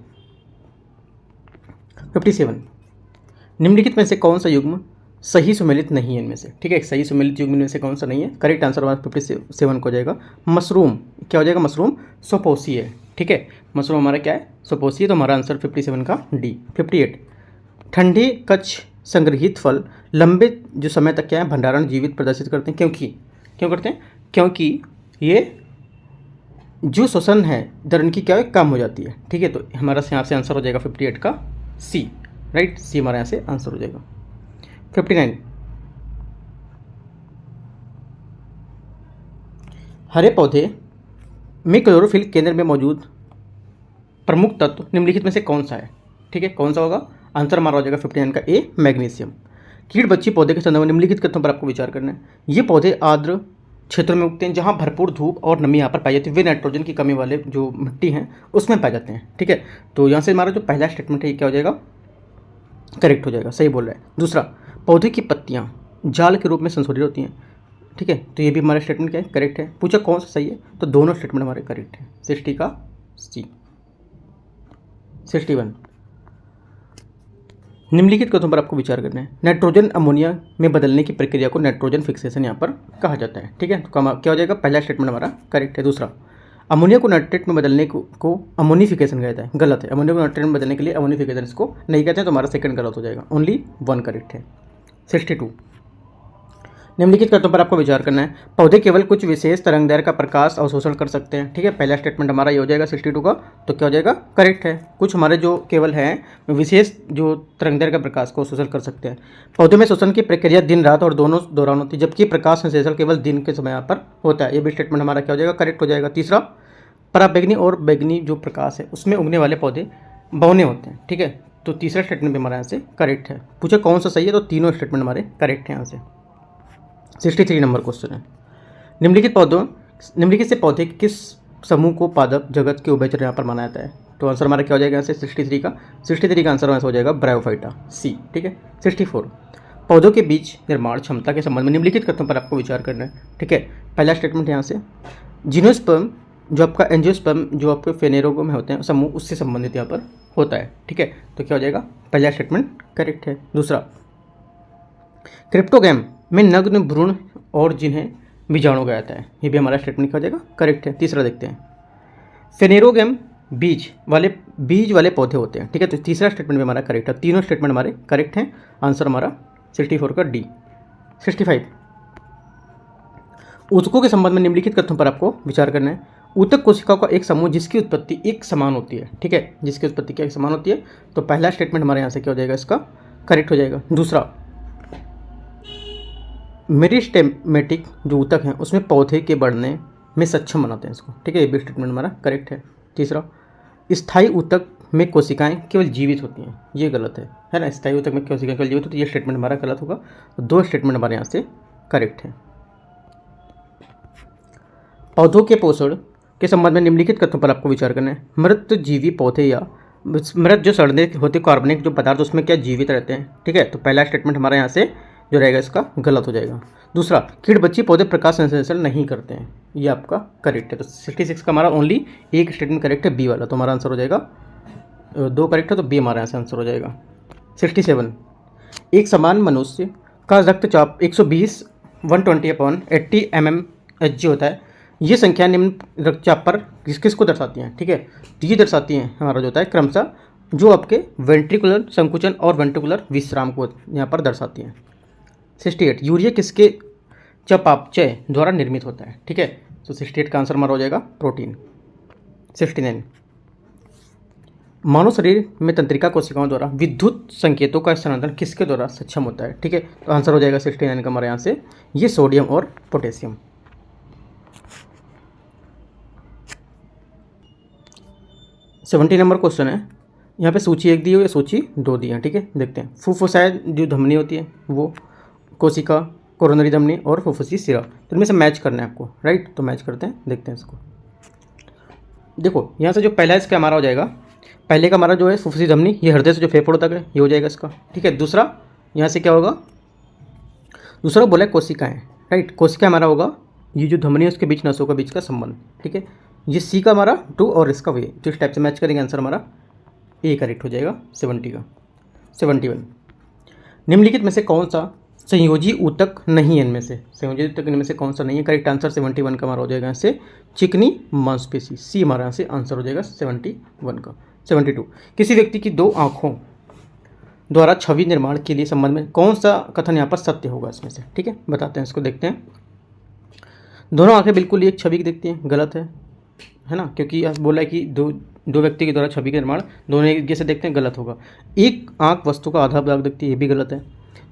57 निम्नलिखित में से कौन सा युग्म सही सुमेलित नहीं है इनमें से? ठीक है, सही सुमेलित युग्म में से कौन सा नहीं है? करेक्ट आंसर हमारा 57 को हो जाएगा मशरूम। क्या हो जाएगा? मशरूम सोपोसी है। ठीक है, मशरूम हमारा क्या है? सोपोसी है, तो हमारा आंसर 57 का डी। 58 ठंडे कच्छ संग्रहित फल लंबे जो समय तक क्या है भंडारण जीवित प्रदर्शित करते हैं, क्यों करते हैं? क्योंकि ये जो श्वसन है दर इनकी क्या है कम हो जाती है। ठीक है, तो हमारा यहाँ से आंसर हो जाएगा 58 का सी। राइट, सी हमारे यहाँ से आंसर हो जाएगा। 59 हरे पौधे में क्लोरोफिल केंद्र में मौजूद प्रमुख तत्व निम्नलिखित में से कौन सा है? ठीक है, कौन सा होगा? आंसर हमारा हो जाएगा 59 का ए, मैग्नीशियम। कीट बच्ची पौधे के संदर्भ में निम्नलिखित तथ्यों पर आपको विचार करना है। ये पौधे आर्द्र क्षेत्रों में उगते हैं जहाँ भरपूर धूप और नमी यहाँ पर पाई जाती है, वे नाइट्रोजन की कमी वाले जो मिट्टी हैं उसमें पाए जाते हैं। ठीक है, तो यहाँ से हमारा जो पहला स्टेटमेंट है ये क्या हो जाएगा? करेक्ट हो जाएगा, सही बोल रहा है। दूसरा, पौधे की पत्तियाँ जाल के रूप में संशोधित होती हैं। ठीक है, तो ये भी हमारा स्टेटमेंट क्या है? करेक्ट है। पूछा कौन सा सही है, तो दोनों स्टेटमेंट हमारे करेक्ट है। 60 का सी। 61 निम्नलिखित कथनों पर आपको विचार करना है। नाइट्रोजन अमोनिया में बदलने की प्रक्रिया को नाइट्रोजन फिक्सेशन यहाँ पर कहा जाता है। ठीक है, तो क्या हो जाएगा? पहला स्टेटमेंट हमारा करेक्ट है। दूसरा, अमोनिया को नाइट्रेट में बदलने को अमोनिफिकेशन कहता है, गलत है। अमोनिया को नाइट्रेट में बदलने के लिए अमोनिफिकेशन इसको नहीं कहते हैं, तो हमारा सेकंड गलत हो जाएगा। ओनली 1 करेक्ट है। 62 निम्नलिखित तथ्यों पर आपको विचार करना है। पौधे केवल कुछ विशेष तरंगदैर्घ्य का प्रकाश अवशोषण कर सकते हैं। ठीक है, पहला स्टेटमेंट हमारा ये हो जाएगा 62 का, तो क्या हो जाएगा? करेक्ट है। कुछ हमारे जो केवल हैं विशेष जो तरंगदैर्घ्य का प्रकाश को अवशोषण कर सकते हैं। पौधे में श्वसन की प्रक्रिया दिन रात और दोनों दौरान होती है, जबकि प्रकाश संश्लेषण केवल दिन के समय यहाँ पर होता है। ये भी स्टेटमेंट हमारा क्या हो जाएगा? करेक्ट हो जाएगा। तीसरा, पराबैंगनी और बैगनी जो प्रकाश है उसमें उगने वाले पौधे बौने होते हैं। ठीक है, तो तीसरा स्टेटमेंट भी हमारे यहाँ से करेक्ट है। पूछा कौन सा सही है, तो तीनों स्टेटमेंट हमारे करेक्ट हैं यहाँ से। 63 नंबर क्वेश्चन है, निम्नलिखित से पौधे किस समूह को पादप जगत के उभयचर यहाँ पर माना जाता है? तो आंसर हमारा क्या हो जाएगा यहाँ से? 63 का आंसर हमारा हो जाएगा ब्रायोफाइटा सी। ठीक है, 64 पौधों के बीच निर्माण क्षमता के संबंध में निम्नलिखित कथनों पर आपको विचार करना है। ठीक है, पहला स्टेटमेंट यहाँ से जिनोस्पर्म जो आपका एंजियोस्पर्म जो आपके फेनेरोगो में होते हैं समूह उससे संबंधित यहाँ पर होता है। ठीक है, तो क्या हो जाएगा? पहला स्टेटमेंट करेक्ट है। दूसरा, क्रिप्टोगैम में नग्न भ्रूण और जिन्हें बीजाणु कहा जाता है, ये भी हमारा स्टेटमेंट क्या हो जाएगा? करेक्ट है। तीसरा देखते हैं, फेनेरोगैम बीज वाले पौधे होते हैं। ठीक है, तो तीसरा स्टेटमेंट भी हमारा करेक्ट है। तीनों स्टेटमेंट हमारे करेक्ट हैं। आंसर हमारा 64 का डी। 65 ऊतकों के संबंध में निम्नलिखित कथनों पर आपको विचार करना है। ऊतक कोशिकाओं का एक समूह जिसकी उत्पत्ति एक समान होती है। ठीक है, जिसकी उत्पत्ति क्या एक समान होती है, तो पहला स्टेटमेंट हमारे यहाँ से क्या हो जाएगा? इसका करेक्ट हो जाएगा। दूसरा, मेरिस्टेमेटिक जो ऊतक हैं उसमें पौधे के बढ़ने में सक्षम बनाते हैं इसको। ठीक है, ये भी स्टेटमेंट हमारा करेक्ट है। तीसरा, स्थायी ऊतक में कोशिकाएं केवल जीवित होती हैं, ये गलत है ना? स्थायी ऊतक में कोशिकाएं केवल जीवित होती है, ये स्टेटमेंट हमारा गलत होगा। तो दो स्टेटमेंट हमारे यहाँ से करेक्ट है। पौधों के पोषण के संबंध में निम्नलिखित तथ्यों पर आपको विचार करना है। मृत जीवी पौधे या मृत जो सड़ने होते कार्बनिक जो पदार्थ उसमें क्या जीवित रहते हैं। ठीक है, तो पहला स्टेटमेंट हमारे यहाँ से जो रहेगा इसका गलत हो जाएगा। दूसरा, कीट बच्ची पौधे प्रकाश संश्लेषण नहीं करते हैं, ये आपका करेक्ट है। तो 66 का हमारा ओनली एक स्टेटमेंट करेक्ट है, बी वाला, तो हमारा आंसर हो जाएगा 2 करेक्ट है, तो बी हमारा यहाँ से आंसर हो जाएगा। 67 एक समान मनुष्य का रक्तचाप 120/120/80 mmHg होता है। ये संख्या निम्न रक्तचाप पर किसको दर्शाती हैं? ठीक है, तो ये दर्शाती हैं हमारा जो होता है क्रमशः जो आपके वेंट्रिकुलर संकुचन और वेंट्रिकुलर विश्राम को यहाँ पर दर्शाती हैं। 68 यूरिया किसके चयापचय द्वारा निर्मित होता है? ठीक है, तो 68 का आंसर हमारा हो जाएगा प्रोटीन। 69 मानव शरीर में तंत्रिका कोशिकाओं द्वारा विद्युत संकेतों का स्थानांतरण किसके द्वारा सक्षम होता है? ठीक है, तो आंसर हो जाएगा 69 का हमारे यहाँ से, ये सोडियम और पोटेशियम। 70 नंबर क्वेश्चन है, यहाँ पे सूची 1 दी हुई है, सूची 2 दी है। ठीक है, देखते हैं। फुफ्फुसाएं जो धमनी होती है वो कोशिका, कोरोनरी धमनी और फुफ्फुसी सिरा, तो इनमें से मैच करना है आपको, राइट? तो मैच करते हैं, देखते हैं इसको। देखो यहाँ से जो पहला इसका हमारा हो जाएगा, पहले का हमारा जो है फुफ्फुसी धमनी, ये हृदय से जो फेफड़ों तक है, ये हो जाएगा इसका। ठीक है, दूसरा यहाँ से क्या होगा, दूसरा बोला है कोशिकाएं, राइट? कोशिका हमारा होगा ये जो धमनी है उसके बीच नसों के बीच का संबंध। ठीक है, ये सी का हमारा 2 और इसका वे, तो इस टाइप से मैच करेंगे, आंसर हमारा ए करेक्ट हो जाएगा 70 का। 71, निम्नलिखित में से कौन सा संयोजी ऊतक नहीं है? इनमें से संयोजी ऊतक इनमें से कौन सा नहीं है? करेक्ट आंसर 71 का हमारा हो जाएगा यहाँ से चिकनी मांसपेशी, सी हमारा यहाँ से आंसर हो जाएगा 71 का। 72, किसी व्यक्ति की 2 आँखों द्वारा छवि निर्माण के लिए संबंध में कौन सा कथन यहाँ पर सत्य होगा इसमें से? ठीक है, बताते हैं, इसको देखते हैं। दोनों आंखें बिल्कुल एक छवि की दिखती हैं, गलत है ना, क्योंकि बोला है कि दो व्यक्ति के द्वारा छवि का निर्माण दोनों एक जैसे देखते हैं, गलत होगा। एक आंख वस्तु का आधा भाग देखती है, ये भी गलत है।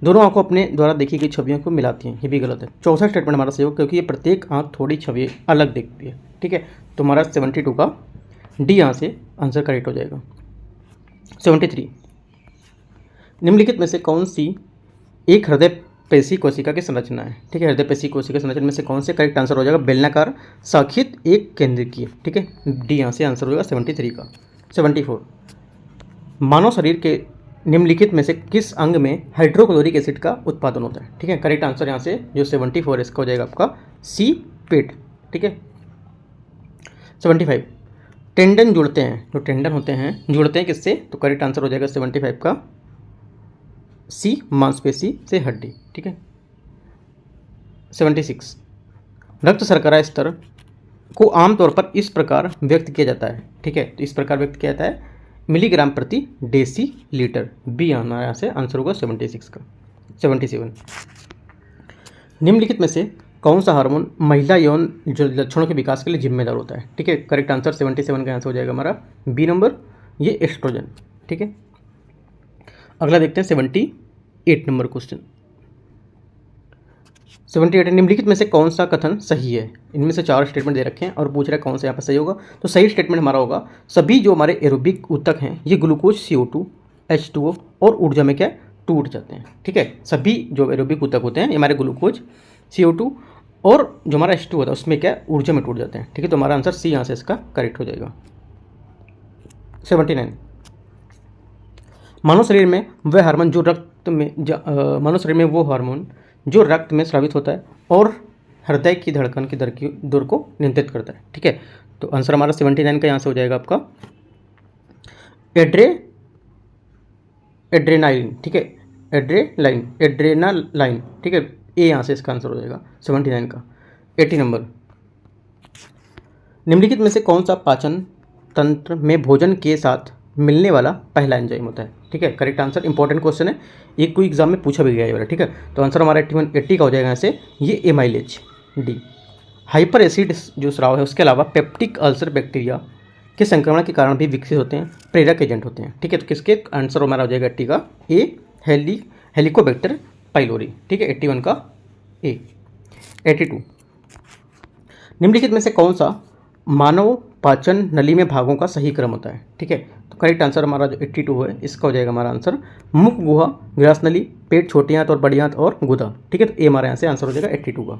दोनों आंखों अपने द्वारा देखी गई छवियों को मिलाती हैं, ये भी गलत है। चौथा स्टेटमेंट हमारा सही होगा, क्योंकि ये प्रत्येक आंख थोड़ी छवि अलग देखती है। ठीक है, तो हमारा 72 का डी यहाँ से आंसर करेक्ट हो जाएगा। 73, निम्नलिखित में से कौन सी एक हृदय पेशी कोशिका की संरचना है? ठीक है, हृदय पेशी कोशिका संरचना में से कौन से? करेक्ट आंसर हो जाएगा बेलनाकार शाखित एक केंद्रकीय। ठीक है, डी यहाँ से आंसर हो जाएगा 73 का। 74, मानव शरीर के निम्नलिखित में से किस अंग में हाइड्रोक्लोरिक एसिड का उत्पादन होता है? ठीक है, करेक्ट आंसर यहाँ से जो 74 इसका हो जाएगा आपका सी, पेट। ठीक है, 75, टेंडन जुड़ते हैं, जो टेंडन होते हैं जुड़ते हैं किससे? तो करेक्ट आंसर हो जाएगा 75 का सी, मांसपेशी से हड्डी। ठीक है, 76, रक्त शर्करा स्तर को आमतौर पर इस प्रकार व्यक्त किया जाता है। ठीक है, तो इस प्रकार व्यक्त किया जाता है मिलीग्राम प्रति डेसी लीटर, बी हमारे यहाँ से आंसर होगा 76 का। 77, निम्नलिखित में से कौन सा हार्मोन महिला यौन जो लक्षणों के विकास के लिए जिम्मेदार होता है? ठीक है, करेक्ट आंसर 77 का आंसर हो जाएगा हमारा बी नंबर, ये एस्ट्रोजन। ठीक है, अगला देखते हैं 78 नंबर क्वेश्चन। 78, निम्नलिखित में से कौन सा कथन सही है? इनमें से 4 स्टेटमेंट दे रखे हैं और पूछ रहा है कौन सा यहाँ पर सही होगा। तो सही स्टेटमेंट हमारा होगा सभी जो हमारे एरोबिक ऊतक हैं ये ग्लूकोज, CO2, H2O और ऊर्जा में क्या टूट जाते हैं। ठीक है, सभी जो एरोबिक ऊतक होते हैं ये हमारे ग्लूकोज, CO2 और जो हमारा H2 होता है उसमें क्या ऊर्जा में टूट जाते हैं। ठीक है, तो हमारा आंसर सी यहाँ से इसका करेक्ट हो जाएगा। 79, मानव शरीर में वह हार्मोन जो रक्त में मानव शरीर में वो हार्मोन जो रक्त में स्रावित होता है और हृदय की धड़कन की दर को नियंत्रित करता है। ठीक है, तो आंसर हमारा 79 का यहाँ से हो जाएगा आपका एड्रेनालाइन। ठीक है, एड्रेनालाइन। ठीक है, ए यहाँ से इसका आंसर हो जाएगा 79 का। 80 नंबर, निम्नलिखित में से कौन सा पाचन तंत्र में भोजन के साथ मिलने वाला पहला एंजाइम होता है? ठीक है, करेक्ट आंसर, इंपॉर्टेंट क्वेश्चन है, एक कोई एग्जाम में पूछा भी गया है वाला। ठीक है, तो आंसर हमारा 80 का हो जाएगा यहाँ से, ये एमाइलेज, डी। हाइपर एसिड जो स्राव है उसके अलावा पेप्टिक अल्सर बैक्टीरिया के संक्रमण के कारण भी विकसित होते हैं, प्रेरक एजेंट होते हैं। ठीक है, तो किसके आंसर हमारा हो जाएगा 80 का ए, हेलिकोबैक्टर पाइलोरी। ठीक है, 81 का ए। 82, निम्नलिखित में से कौन सा मानव पाचन नली में भागों का सही क्रम होता है? ठीक है, तो करेक्ट आंसर हमारा जो 82 है इसका हो जाएगा हमारा आंसर मुख गुहा, ग्रास नली, पेट, छोटी आंत और बड़ी आंत और गुदा। ठीक है, तो ए हमारे यहाँ से आंसर हो जाएगा 82 का।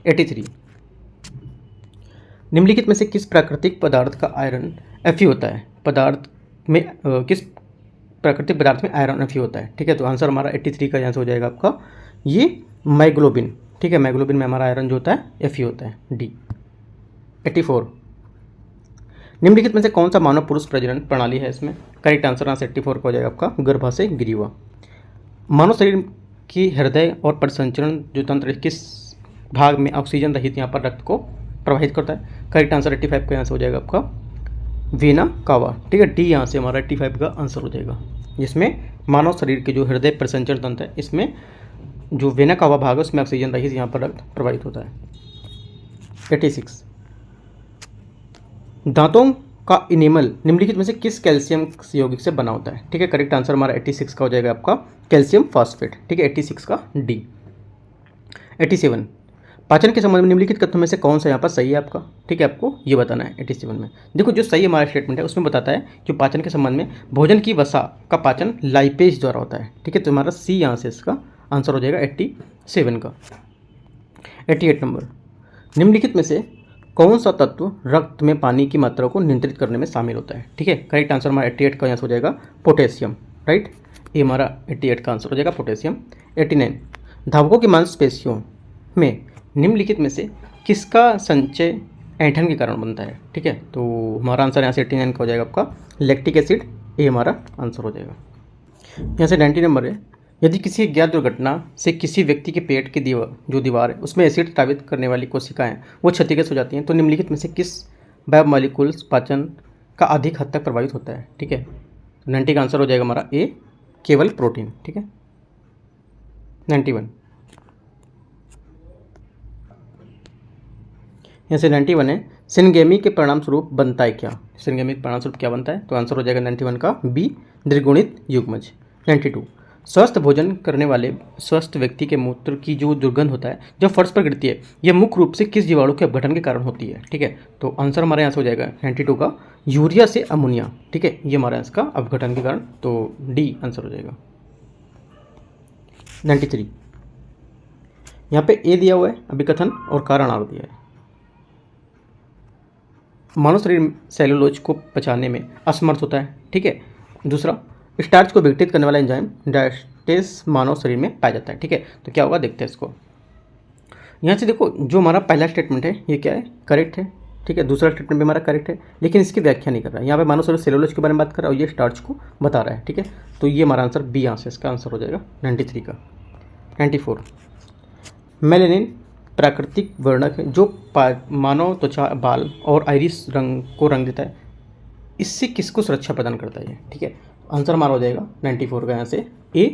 83, निम्नलिखित में से किस प्राकृतिक पदार्थ का आयरन Fe होता है? पदार्थ में किस प्राकृतिक पदार्थ में आयरन Fe होता है? ठीक है, तो आंसर हमारा 83 का आंसर हो जाएगा आपका ये माइग्लोबिन। ठीक है, माइग्लोबिन में हमारा आयरन जो होता है Fe होता है, डी। 84, निम्नलिखित में से कौन सा मानव पुरुष प्रजनन प्रणाली है इसमें? करेक्ट आंसर यहाँ से 84 का हो जाएगा आपका गर्भाशय ग्रीवा। मानव शरीर की हृदय और परिसंचरण जो तंत्र किस भाग में ऑक्सीजन रहित यहाँ पर रक्त को प्रवाहित करता है? करेक्ट आंसर 85 का यहाँ से हो जाएगा आपका वेना कावा। ठीक है, डी यहाँ से हमारा 85 का आंसर हो जाएगा, जिसमें मानव शरीर के जो हृदय परिसंचरण तंत्र है इसमें जो वेना कावा भाग है उसमें ऑक्सीजन रहित यहाँ पर रक्त प्रवाहित होता है। 86, दांतों का इनेमल निम्नलिखित में से किस कैल्शियम यौगिक से बना होता है? ठीक है, करेक्ट आंसर हमारा 86 का हो जाएगा आपका कैल्शियम फॉस्फेट। ठीक है, 86 का डी। 87 पाचन के संबंध में निम्नलिखित कथनों में से कौन सा यहाँ पर सही है आपका? ठीक है, आपको ये बताना है 87 में। देखो जो सही हमारा स्टेटमेंट है उसमें बताता है कि पाचन के संबंध में भोजन की वसा का पाचन लाइपेज द्वारा होता है। ठीक है, तो हमारा सी यहाँ से इसका आंसर हो जाएगा 87 का। 88 नंबर, निम्नलिखित में से कौन सा तत्व रक्त में पानी की मात्रा को नियंत्रित करने में शामिल होता है? ठीक है, करेक्ट आंसर हमारा 88 का यहाँ हो जाएगा पोटेशियम। राइट, ये हमारा 88 का आंसर हो जाएगा पोटेशियम। 89 धावकों की मांसपेशियों में निम्नलिखित में से किसका संचय ऐंठन के कारण बनता है? ठीक है, तो हमारा आंसर यहाँ से 89 का हो जाएगा आपका लैक्टिक एसिड। ये हमारा आंसर हो जाएगा। यहाँ से 90 नंबर है, यदि किसी अज्ञात दुर्घटना से किसी व्यक्ति के पेट की दीवार है उसमें एसिड स्रावित करने वाली कोशिकाएं वो क्षतिग्रस्त हो जाती हैं, तो निम्नलिखित में से किस बायोमॉलिक्यूल्स पाचन का अधिक हद तक प्रभावित होता है? ठीक है, 90 का आंसर हो जाएगा हमारा ए, केवल प्रोटीन। ठीक है, 91 यहाँ से 91 है, सिनगेमी के परिणाम स्वरूप बनता है क्या? सिनगेमी के परिणाम स्वरूप क्या बनता है? तो आंसर हो जाएगा 91 का बी, द्विगुणित युग्मज। 92 स्वस्थ भोजन करने वाले स्वस्थ व्यक्ति के मूत्र की जो दुर्गंध होता है जब फर्श पर गिरती है यह मुख्य रूप से किस जीवाणु के अपघटन के कारण होती है? ठीक है, तो आंसर हमारे यहाँ से हो जाएगा 92 का यूरिया से अमोनिया। ठीक है, ये हमारा इसका अपघटन के कारण, तो डी आंसर हो जाएगा। 93 यहाँ पे ए दिया हुआ है अभिकथन और कारण आर दिया है। मानव शरीर सेलुलोज को पचाने में असमर्थ होता है। ठीक है, दूसरा स्टार्च को विघटित करने वाला एंजाइम डायस्टेस मानव शरीर में पाया जाता है। ठीक है, तो क्या होगा देखते हैं इसको। यहाँ से देखो जो हमारा पहला स्टेटमेंट है ये क्या है? करेक्ट है। ठीक है, दूसरा स्टेटमेंट भी हमारा करेक्ट है, लेकिन इसकी व्याख्या नहीं कर रहा है। यहाँ पे मानव शरीर सेलुलोज के बारे में बात कर रहा है और ये स्टार्च को बता रहा है। ठीक है, तो ये हमारा आंसर बी यहाँ से इसका आंसर हो जाएगा 93 का। 94 मेलेनिन प्राकृतिक वर्णक है जो मानव त्वचा, बाल और आइरिस रंग को रंग देता है, इससे किसको सुरक्षा प्रदान करता है? ठीक है, आंसर हमारा हो जाएगा 94 का यहाँ से ए,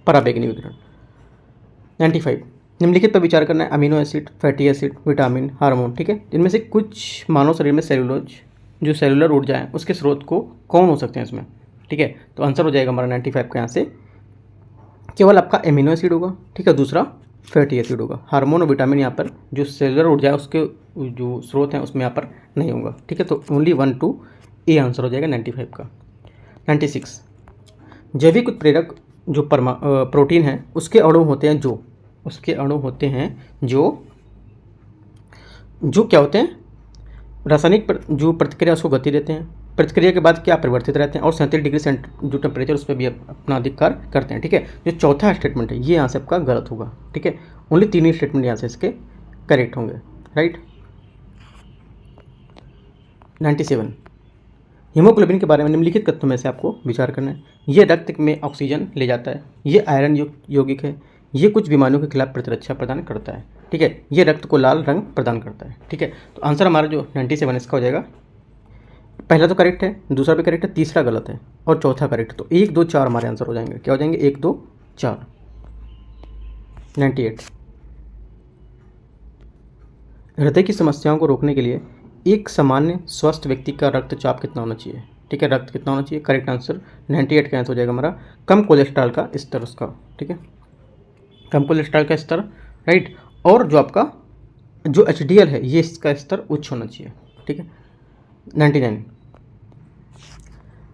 पराबैंगनी विकिरण। 95 निम्नलिखित पर विचार करना है, amino acid, fatty acid, vitamin, hormone. ठीक है, इनमें से कुछ मानव शरीर में सेलुलोज जो सेलुलर ऊर्जा है उसके स्रोत को कौन हो सकते हैं इसमें? ठीक है, तो आंसर हो जाएगा हमारा 95 का यहाँ से केवल आपका एमिनो एसिड होगा। ठीक है, दूसरा फैटी एसिड होगा। हार्मोन और विटामिन यहाँ पर जो सेलुलर ऊर्जा है उसके जो स्रोत हैं उसमें यहाँ पर नहीं होगा। ठीक है, तो ओनली 1 2 ए आंसर हो जाएगा 95 का। 96 जैविक उत्प्रेरक जो प्रोटीन है उसके अणु होते हैं जो क्या होते हैं? रासायनिक जो प्रतिक्रिया उसको गति देते हैं, प्रतिक्रिया के बाद क्या परिवर्तित रहते हैं और 37 डिग्री सेंट जो टेम्परेचर उस पर भी अपना अधिकार करते हैं। ठीक है, जो चौथा स्टेटमेंट है ये यहाँ से आपका गलत होगा। ठीक है, ओनली 3 ही स्टेटमेंट यहाँ से इसके करेक्ट होंगे। राइट। 97 हीमोग्लोबिन के बारे में निम्नलिखित तथ्यों में से आपको विचार करना है। ये रक्त में ऑक्सीजन ले जाता है, ये आयरन युक्त यौगिक है, ये कुछ बीमारियों के खिलाफ प्रतिरक्षा प्रदान करता है। ठीक है, ये रक्त को लाल रंग प्रदान करता है। ठीक है, तो आंसर हमारा जो 97 इसका हो जाएगा, पहला तो करेक्ट है, दूसरा भी करेक्ट है, तीसरा गलत है और चौथा करेक्ट। तो 1 2 4 हमारे आंसर हो जाएंगे। क्या हो जाएंगे? 1 2 4। 98 हृदय की समस्याओं को रोकने के लिए एक सामान्य स्वस्थ व्यक्ति का रक्तचाप कितना होना चाहिए? ठीक है, रक्त कितना होना चाहिए? करेक्ट आंसर 98 का आंसर हो जाएगा हमारा कम कोलेस्ट्रॉल का स्तर उसका। ठीक है, कम कोलेस्ट्रॉल का स्तर। राइट, और जो आपका जो HDL है ये इसका स्तर उच्च होना चाहिए। ठीक है। 99